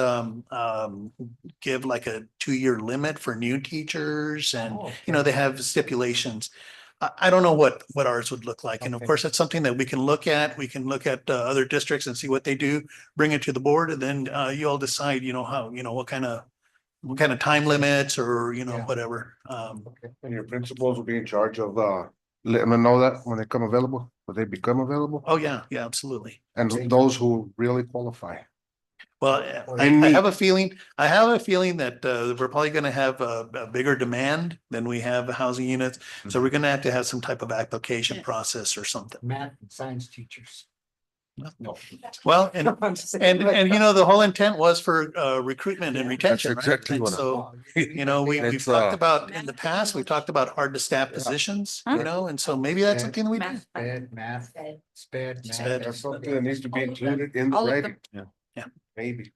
give like a 2-year limit for new teachers and, Oh, they have stipulations. I don't know what ours would look like. And of Okay. course, that's something that we can look at. We can look at other districts and see what they do, bring it to the board, and then you all decide, how, what kind of time limits or, Yeah. whatever. And your principals will be in charge of letting them know that when they come available, when they become available, Oh, yeah, absolutely. and those who really qualify. Well, I have a feeling that we're probably gonna have a bigger demand than we have housing units. So we're gonna have to have some type of application Yes. process or something. Math and science teachers. No. Well, and the whole intent was for recruitment and retention, right? exactly And what I- so, we've That's, talked about in the past, we've talked about hard to staff positions, and so maybe that's something that we do. Math. Math, Said, sped, Sped. math. That's something that needs to be included in the All of writing. them. Yeah. Maybe.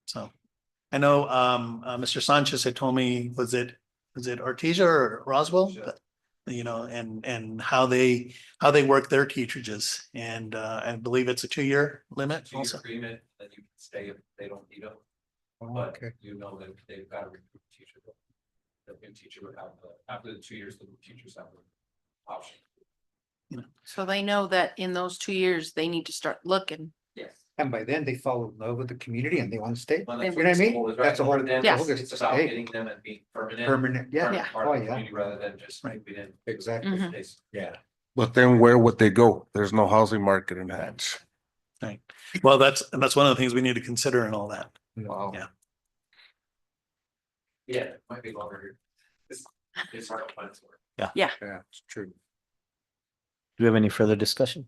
So I know Mr. Sanchez had told me, was it Artesia or Roswell? And how they work their teacherages. And I believe it's a 2-year limit also. Agreement that you can stay if they don't need them, Oh, but okay. that they've got to recruit a teacher. The new teacher would have, after the 2 years, the new teachers have the option. So they know that in those 2 years, they need to start looking. Yes. And by then they fall in love with the community and they want to stay. Well, You that's know what I mean? goal is, right? That's the whole. For them, Yeah. It's about Hey, getting them and being permanent. Permanent, yeah. Yeah. Part Oh, of the yeah. community rather than just Right. moving in. Exactly. Mhm. They- Yeah. But then where would they go? There's no housing market in Hatch. Right. Well, that's one of the things we need to consider and all that. Wow. Yeah. Yeah, it might be longer. It's hard to find somewhere. Yeah, it's true. Do we have any further discussion?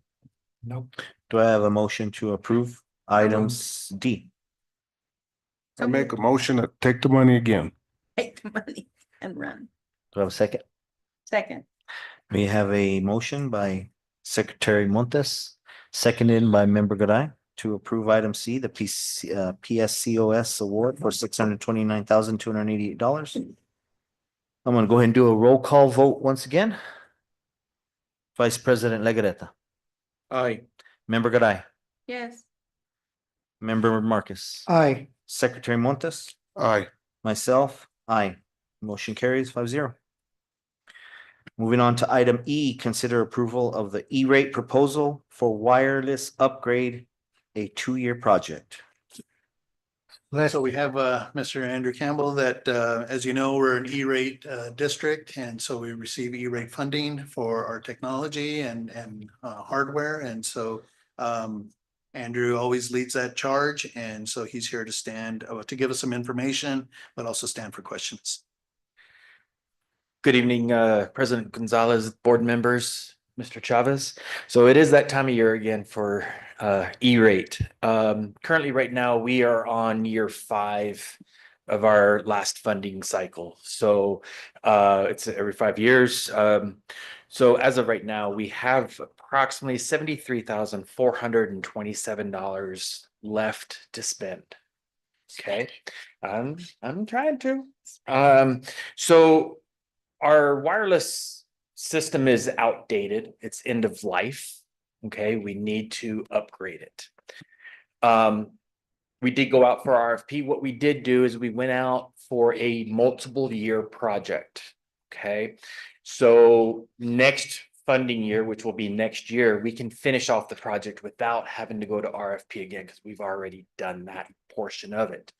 Nope. Do I have a motion to approve items D? I make a motion to take the money again. Take the money and run. Do I have a second? Second. We have a motion by Secretary Montes, seconded by Member Garai to approve item C, the PSCOS award for $629,288. I'm gonna go ahead and do a roll call vote once again. Vice President Legarreta, Aye. Member Garai, Yes. Member Marcus, Aye. Secretary Montes, Aye. myself, aye. Motion carries 5-0. Moving on to item E, consider approval of the E-rate proposal for wireless upgrade, a 2-year project. So we have Mr. Andrew Campbell that, as you know, we're an E-rate district, and so we receive E-rate funding for our technology and hardware. And so Andrew always leads that charge, and so he's here to stand to give us some information, but also stand for questions. Good evening, President Gonzalez, board members, Mr. Chavez. So it is that time of year again for E-rate. Currently, right now, we are on year 5 of our last funding cycle. So it's every 5 years. So as of right now, we have approximately $73,427 left to spend. Okay, I'm trying to. So our wireless system is outdated. It's end of life. Okay, we need to upgrade it. We did go out for RFP. What we did do is we went out for a multiple year project. Okay, so next funding year, which will be next year, we can finish off the project without having to go to RFP again because we've already done that portion of it.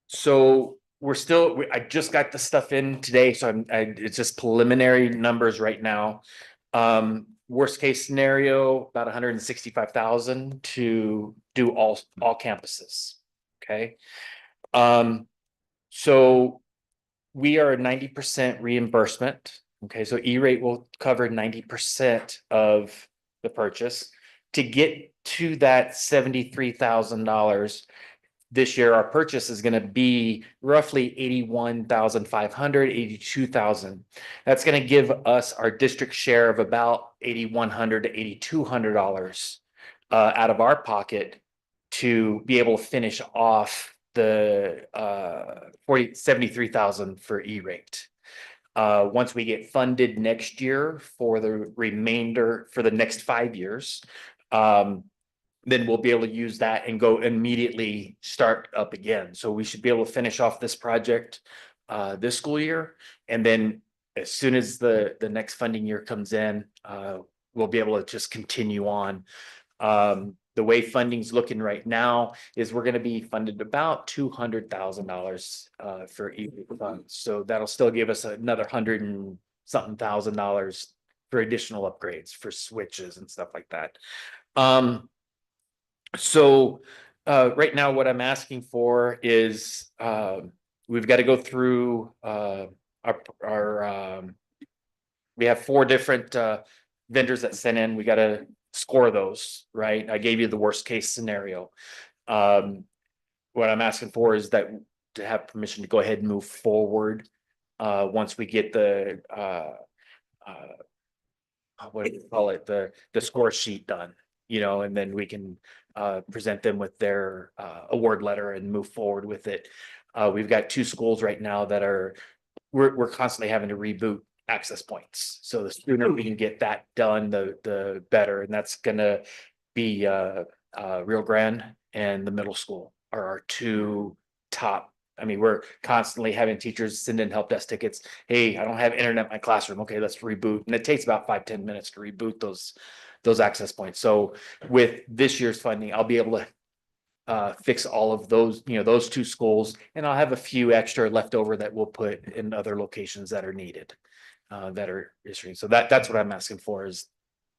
So we're still, I just got the stuff in today, so it's just preliminary numbers right now. Worst case scenario, about 165,000 to do all campuses. Okay. So we are 90% reimbursement. Okay, so E-rate will cover 90% of the purchase. To get to that $73,000 this year, our purchase is going to be roughly 81,500, 82,000. That's going to give us our district share of about $8,100 to $8,200 out of our pocket to be able to finish off the 73,000 for E-rate. Once we get funded next year for the remainder for the next 5 years, then we'll be able to use that and go immediately start up again. So we should be able to finish off this project this school year. And then as soon as the next funding year comes in, we'll be able to just continue on. The way funding's looking right now is we're going to be funded about $200,000 for E-rate funds. So that'll still give us another $100 and something thousand for additional upgrades for switches and stuff like that. So right now, what I'm asking for is we've got to go through we have 4 different vendors that sent in. We got to score those, right? I gave you the worst case scenario. What I'm asking for is that to have permission to go ahead and move forward once we get the what do you call it, the score sheet done, you know, and then we can present them with their award letter and move forward with it. We've got 2 schools right now that we're constantly having to reboot access points. So the sooner we can get that done, the better. And that's gonna be Rio Grande and the middle school are our 2 top. I mean, we're constantly having teachers send in help desk tickets. Hey, I don't have internet in my classroom. Okay, let's reboot. And it takes about 5-10 minutes to reboot those access points. So with this year's funding, I'll be able to fix all of those, you know, those 2 schools, and I'll have a few extra left over that we'll put in other locations that are needed, that are issuing. So that's what I'm asking for, is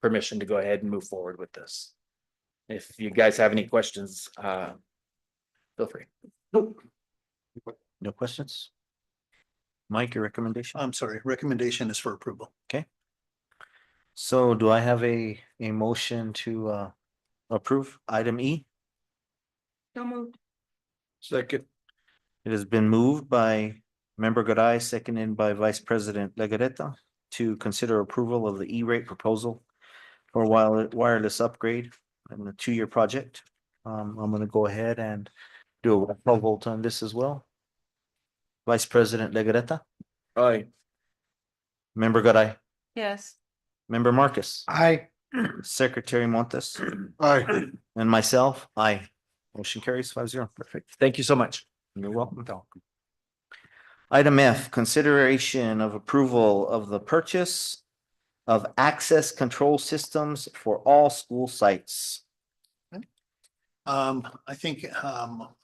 permission to go ahead and move forward with this. If you guys have any questions, feel free. No questions? Mike, your recommendation? I'm sorry, recommendation is for approval. So do I have a motion to approve item E? So moved. Second. It has been moved by member Garay, seconded by Vice President Legareta to consider approval of the E-rate proposal for wireless upgrade and the 2-year project. I'm gonna go ahead and do a roll call vote on this as well. Vice President Legareta, Aye. member Garay, Yes. member Marcus, Aye. Secretary Montes, Aye. and myself, aye. Motion carries 5-0. Perfect. Thank you so much. You're welcome. Item F, consideration of approval of the purchase of access control systems for all school sites. I think,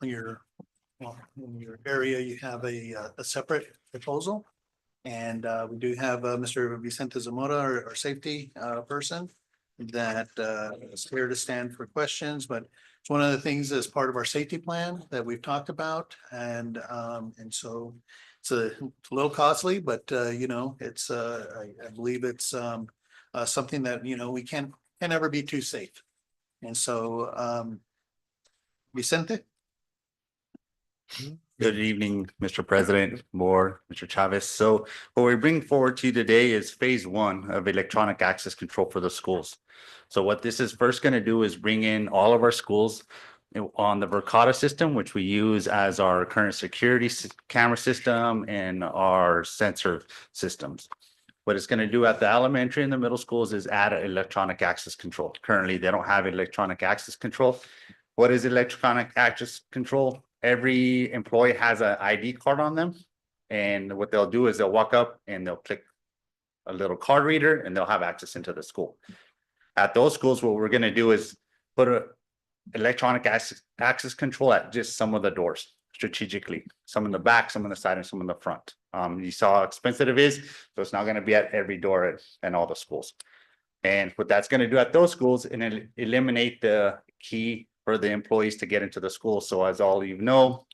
in your area, you have a separate proposal. And, we do have, Mr. Vicente Zamora, our safety, person that, is here to stand for questions, but it's one of the things as part of our safety plan that we've talked about. And so it's a little costly, but, it's, I believe it's, something that, we can never be too safe. And so, Vicente? Good evening, Mr. President, Board, Mr. Chavez. So what we bring forward to you today is phase 1 of electronic access control for the schools. So what this is first going to do is bring in all of our schools on the Verkada system, which we use as our current security camera system and our sensor systems. What it's going to do at the elementary and the middle schools is add electronic access control. Currently, they don't have electronic access control. What is electronic access control? Every employee has an ID card on them. And what they'll do is they'll walk up and they'll click a little card reader and they'll have access into the school. At those schools, what we're going to do is put a electronic access control at just some of the doors strategically, some in the back, some on the side, and some in the front. You saw how expensive it is, so it's not going to be at every door in all the schools. And what that's going to do at those schools and eliminate the key for the employees to get into the school. So as all you know,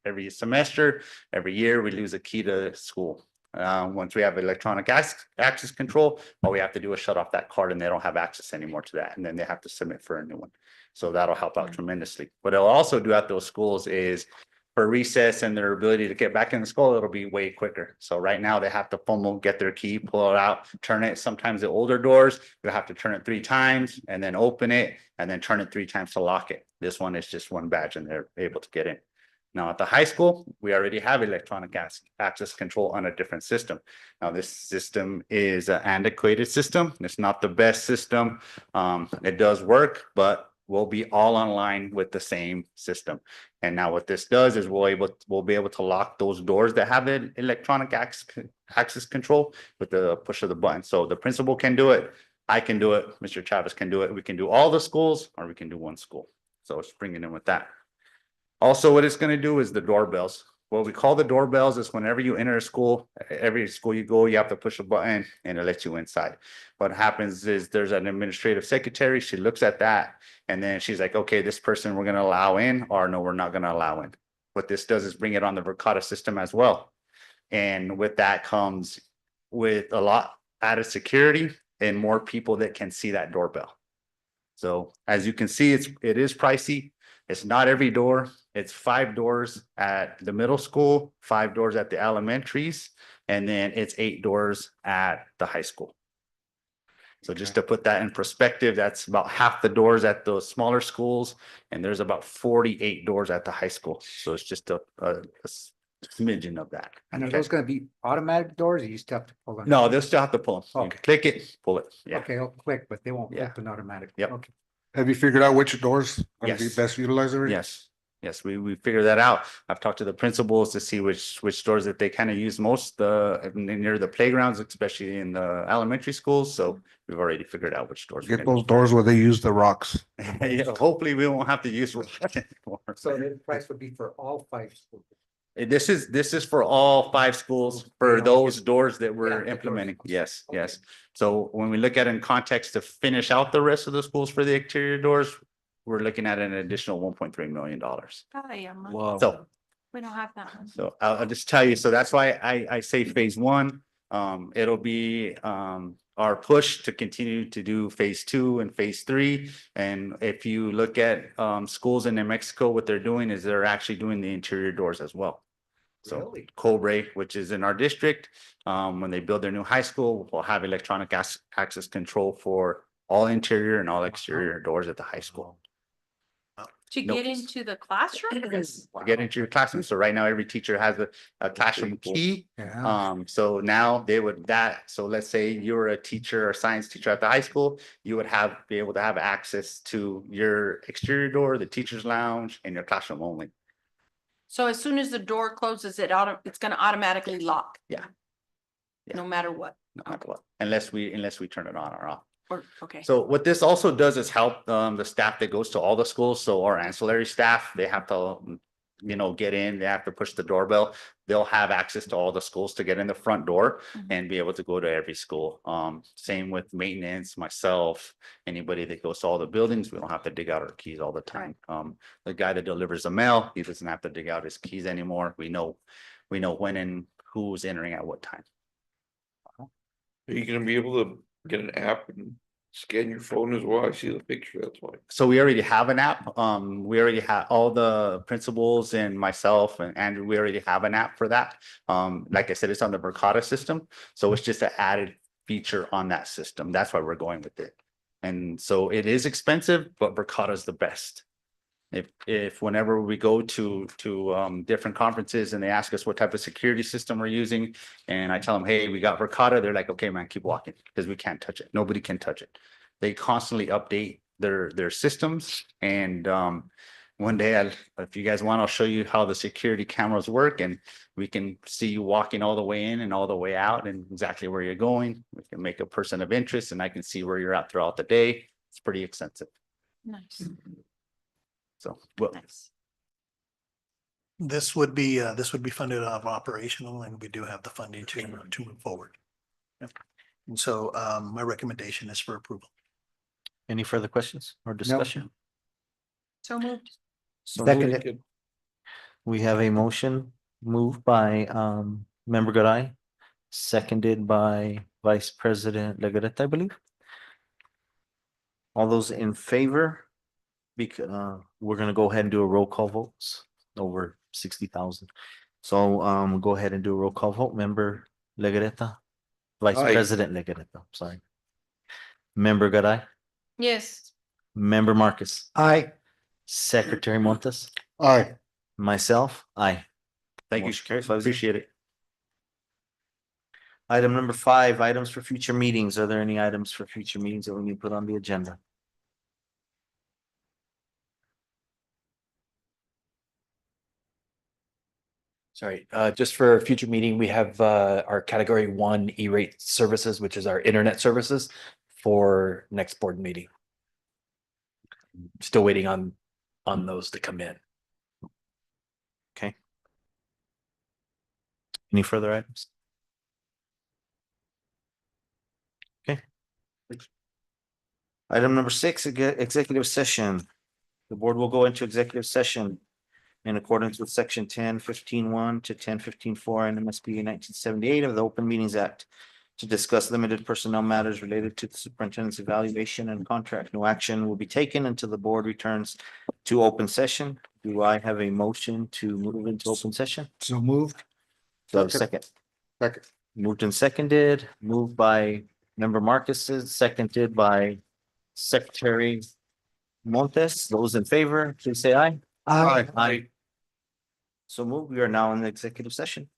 every semester, every year, we lose a key to school. Once we have electronic access control, all we have to do is shut off that card and they don't have access anymore to that. And then they have to submit for a new one. So that'll help out tremendously. What it'll also do at those schools is for recess and their ability to get back in the school, it'll be way quicker. So right now they have to fumble, get their key, pull it out, turn it. Sometimes the older doors, you have to turn it 3 times and then open it and then turn it 3 times to lock it. This one is just one badge and they're able to get in. Now at the high school, we already have electronic access control on a different system. Now this system is an antiquated system. It's not the best system. It does work, but we'll be all online with the same system. And now what this does is we'll be able to lock those doors that have an electronic access control with the push of the button. So the principal can do it. I can do it. Mr. Chavez can do it. We can do all the schools or we can do one school. So it's bringing in with that. Also, what it's going to do is the doorbells. What we call the doorbells is whenever you enter a school, every school you go, you have to push a button and it lets you inside. What happens is there's an administrative secretary. She looks at that and then she's like, okay, this person we're going to allow in or no, we're not going to allow in. What this does is bring it on the Verkada system as well. And with that comes with a lot added security and more people that can see that doorbell. So as you can see, it is pricey. It's not every door. It's 5 doors at the middle school, 5 doors at the elementaries, and then it's 8 doors at the high school. So just to put that in perspective, that's about half the doors at those smaller schools, and there's about 48 doors at the high school. So it's just a smidgen of that. And are those going to be automatic doors or you still have to pull them? No, they'll still have to pull them. Okay. Click it, pull it. Yeah. Okay, I'll click, but they won't Yeah. open automatically. Yep. Okay. Have you figured out which doors are going to be Yes. best utilized already? Yes, we figured that out. I've talked to the principals to see which stores that they kind of use most near the playgrounds, especially in the elementary schools. So we've already figured out which stores. Get those doors where they use the rocks. Yeah, hopefully we won't have to use rocks anymore. So the price would be for all 5 schools. This is for all 5 schools for those doors that we're implementing. Yes, yes. So when we look at it in context to finish out the rest of the schools for the exterior doors, we're looking at an additional $1.3 million. So, We don't have that one. so I'll just tell you, so that's why I say phase 1. It'll be our push to continue to do phase 2 and phase 3. And if you look at schools in New Mexico, what they're doing is they're actually doing the interior doors as well. So Cobre, which is in our district, when they build their new high school, we'll have electronic access control for all interior and all exterior doors at the high school. To Nope. get into the classroom? To get into your classroom. So right now, every teacher has a classroom key. So now they would so let's say you were a teacher or science teacher at the high school, you would be able to have access to your exterior door, the teacher's lounge, and your classroom only. So as soon as the door closes, it's gonna automatically lock? Yeah. No matter what? No matter what, unless we turn it on or off. Or, okay. So what this also does is help the staff that goes to all the schools. So our ancillary staff, they have to, get in, they have to push the doorbell. They'll have access to all the schools to get in the front door and be able to go to every school. Same with maintenance, myself, anybody that goes to all the buildings, we don't have to dig out our keys all the time. The guy that delivers the mail, he doesn't have to dig out his keys anymore. We know when and who's entering at what time. Are you gonna be able to get an app and scan your phone as well? I see the picture, that's why. So we already have an app. We already have all the principals and myself and Andrew, we already have an app for that. Like I said, it's on the Verkada system. So it's just an added feature on that system. That's why we're going with it. And so it is expensive, but Verkada is the best. If whenever we go to different conferences and they ask us what type of security system we're using, and I tell them, hey, we got Verkada, they're like, okay, man, keep walking, because we can't touch it. Nobody can touch it. They constantly update their systems. And one day, if you guys want, I'll show you how the security cameras work, and we can see you walking all the way in and all the way out and exactly where you're going. We can make a person of interest, and I can see where you're at throughout the day. It's pretty extensive. Nice. So, well, This would be funded out of operational, and we do have the funding to move forward. Yep. And so my recommendation is for approval. Any further questions or discussion? So moved. So Second moved. it. We have a motion moved by Member Garay, seconded by Vice President Legarreta, I believe. All those in favor? Because we're gonna go ahead and do a roll call votes over 60,000. So go ahead and do a roll call vote. Member Legarreta, Vice Aye. President Legarreta, sorry. Member Garay, Yes. Member Marcus, Aye. Secretary Montes, Aye. myself, aye. thank you. Motion carries 5-0. Appreciate it. Item number 5, items for future meetings. Are there any items for future meetings that we need to put on the agenda? Sorry, just for a future meeting, we have our category 1 E-rate services, which is our internet services for next board meeting. Still waiting on those to come in. Okay. Any further items? Okay. Item number 6, executive session. The board will go into executive session in accordance with section 10-15-1 to 10-15-4 and MSB 1978 of the Open Meetings Act to discuss limited personnel matters related to the superintendent's evaluation and contract. No action will be taken until the board returns to open session. Do I have a motion to move into open session? So moved. Do I have a second? Second. Moved and seconded, moved by Member Marcus's, seconded by Secretary Montes. Those in favor, please say aye. Aye. Aye. So moved. We are now in the executive session.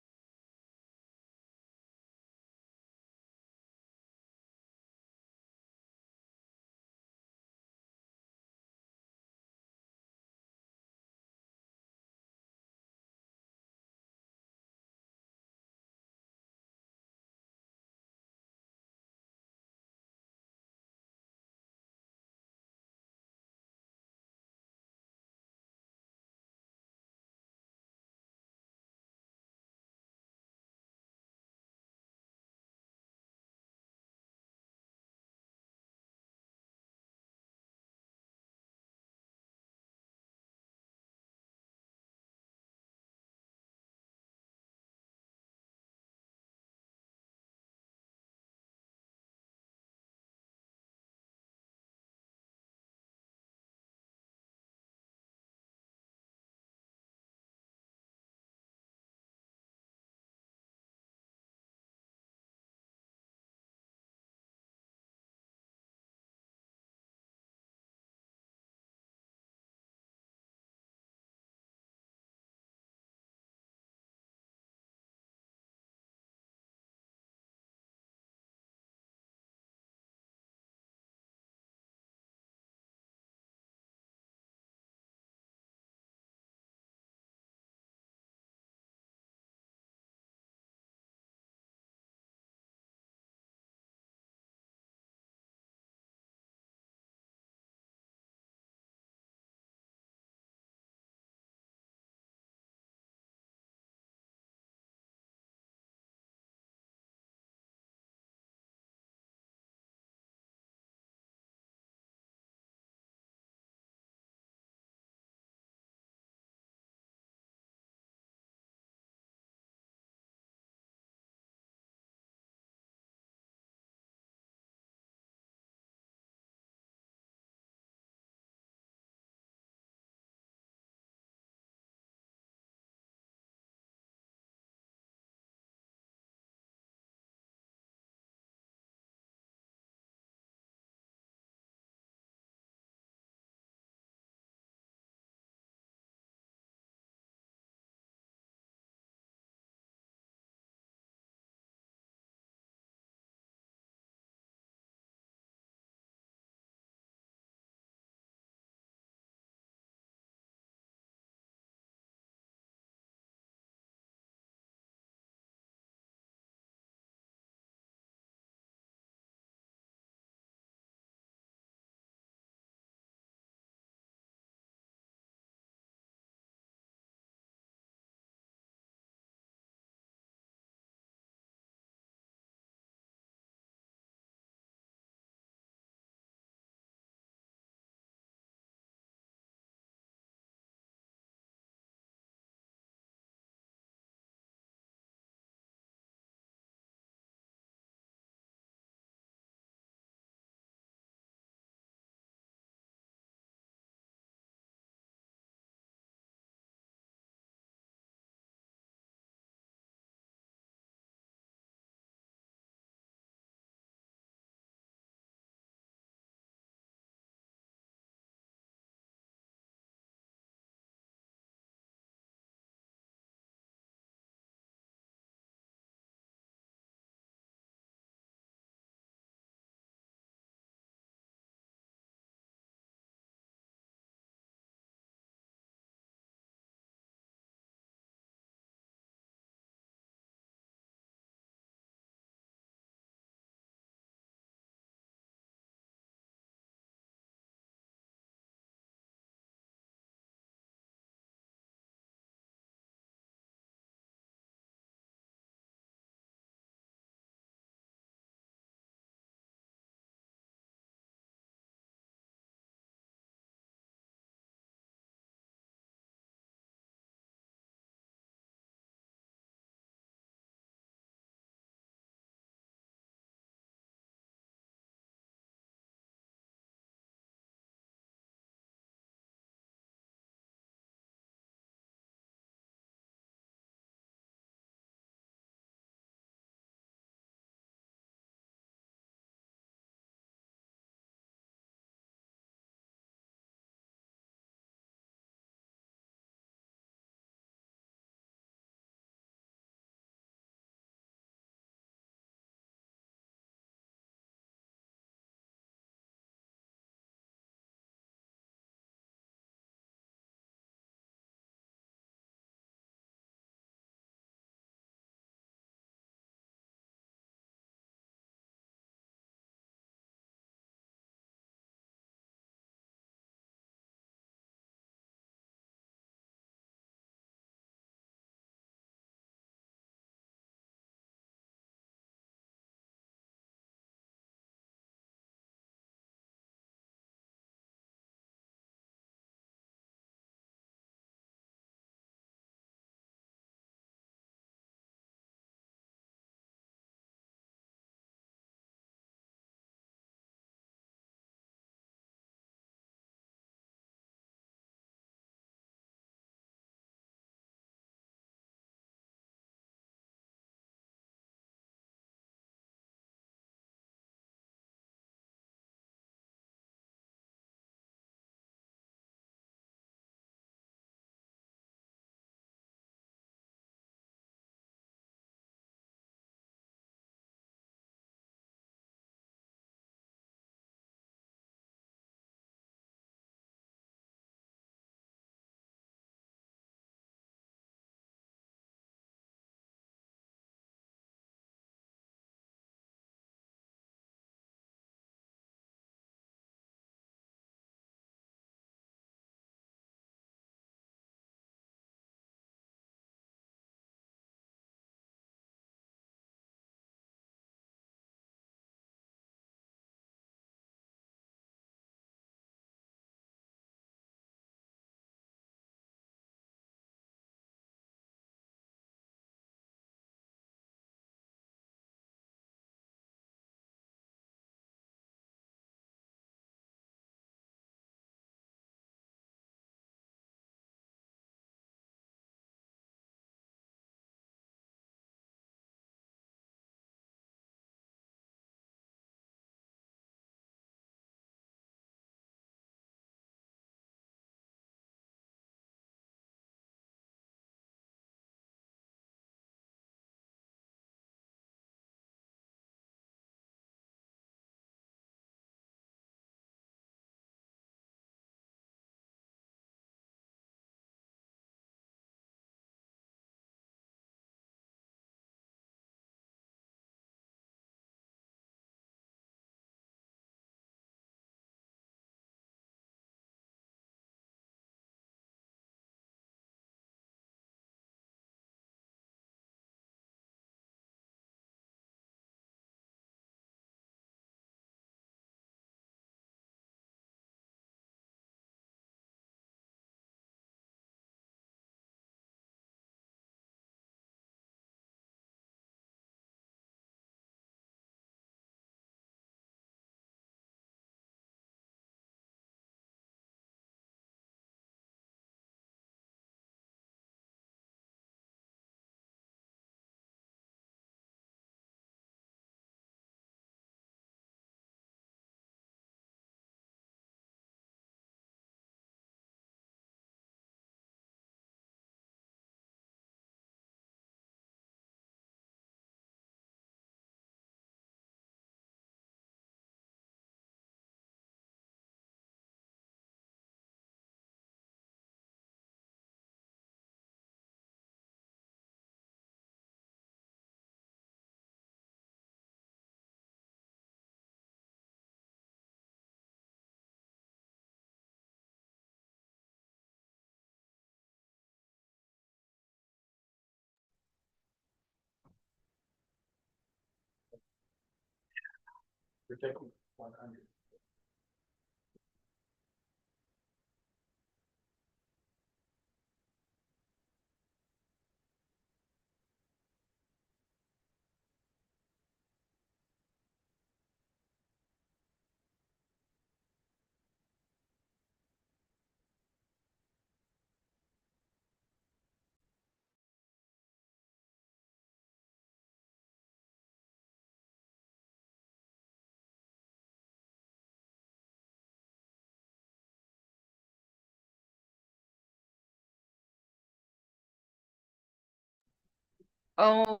Oh,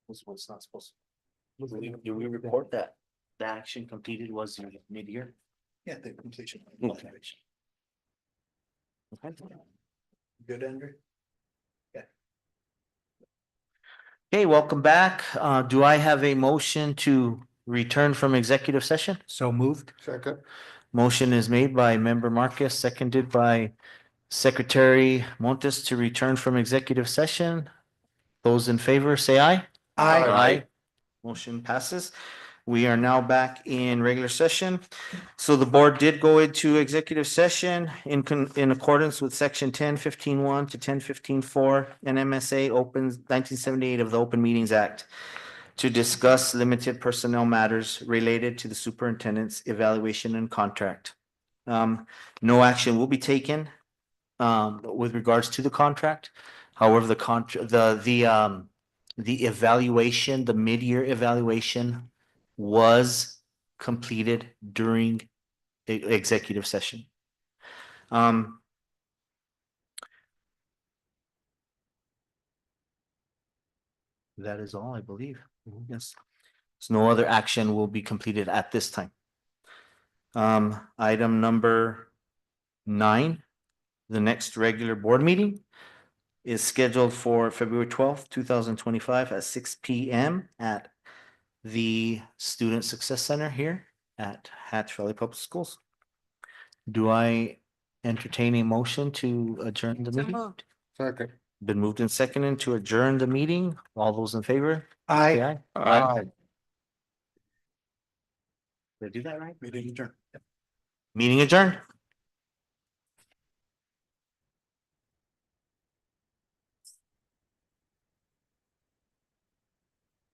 Was what's not supposed to. Do we report that the action completed was in mid-year? Yeah, the completion. Okay. Good, Andrew? Okay, welcome back. Do I have a motion to return from executive session? So moved. Second. Motion is made by member Marcus, seconded by Secretary Montes to return from executive session. Those in favor, say aye. Aye. Motion passes. We are now back in regular session. So the board did go into executive session in accordance with section 10:15:1 to 10:15:4 NMSA opens 1978 of the Open Meetings Act to discuss limited personnel matters related to the superintendent's evaluation and contract. No action will be taken with regards to the contract. However, the evaluation, the mid-year evaluation was completed during the executive session. That is all, I believe. Yes. So no other action will be completed at this time. Item number 9, the next regular board meeting is scheduled for February 12th, 2025 at 6 p.m. at the Student Success Center here at Hatch Valley Public Schools. Do I entertain a motion to adjourn the so meeting? moved. Second. Been moved and seconded to adjourn the meeting. All those in favor? Aye. Say Aye. Did I do that right? Meeting adjourned. Meeting adjourned.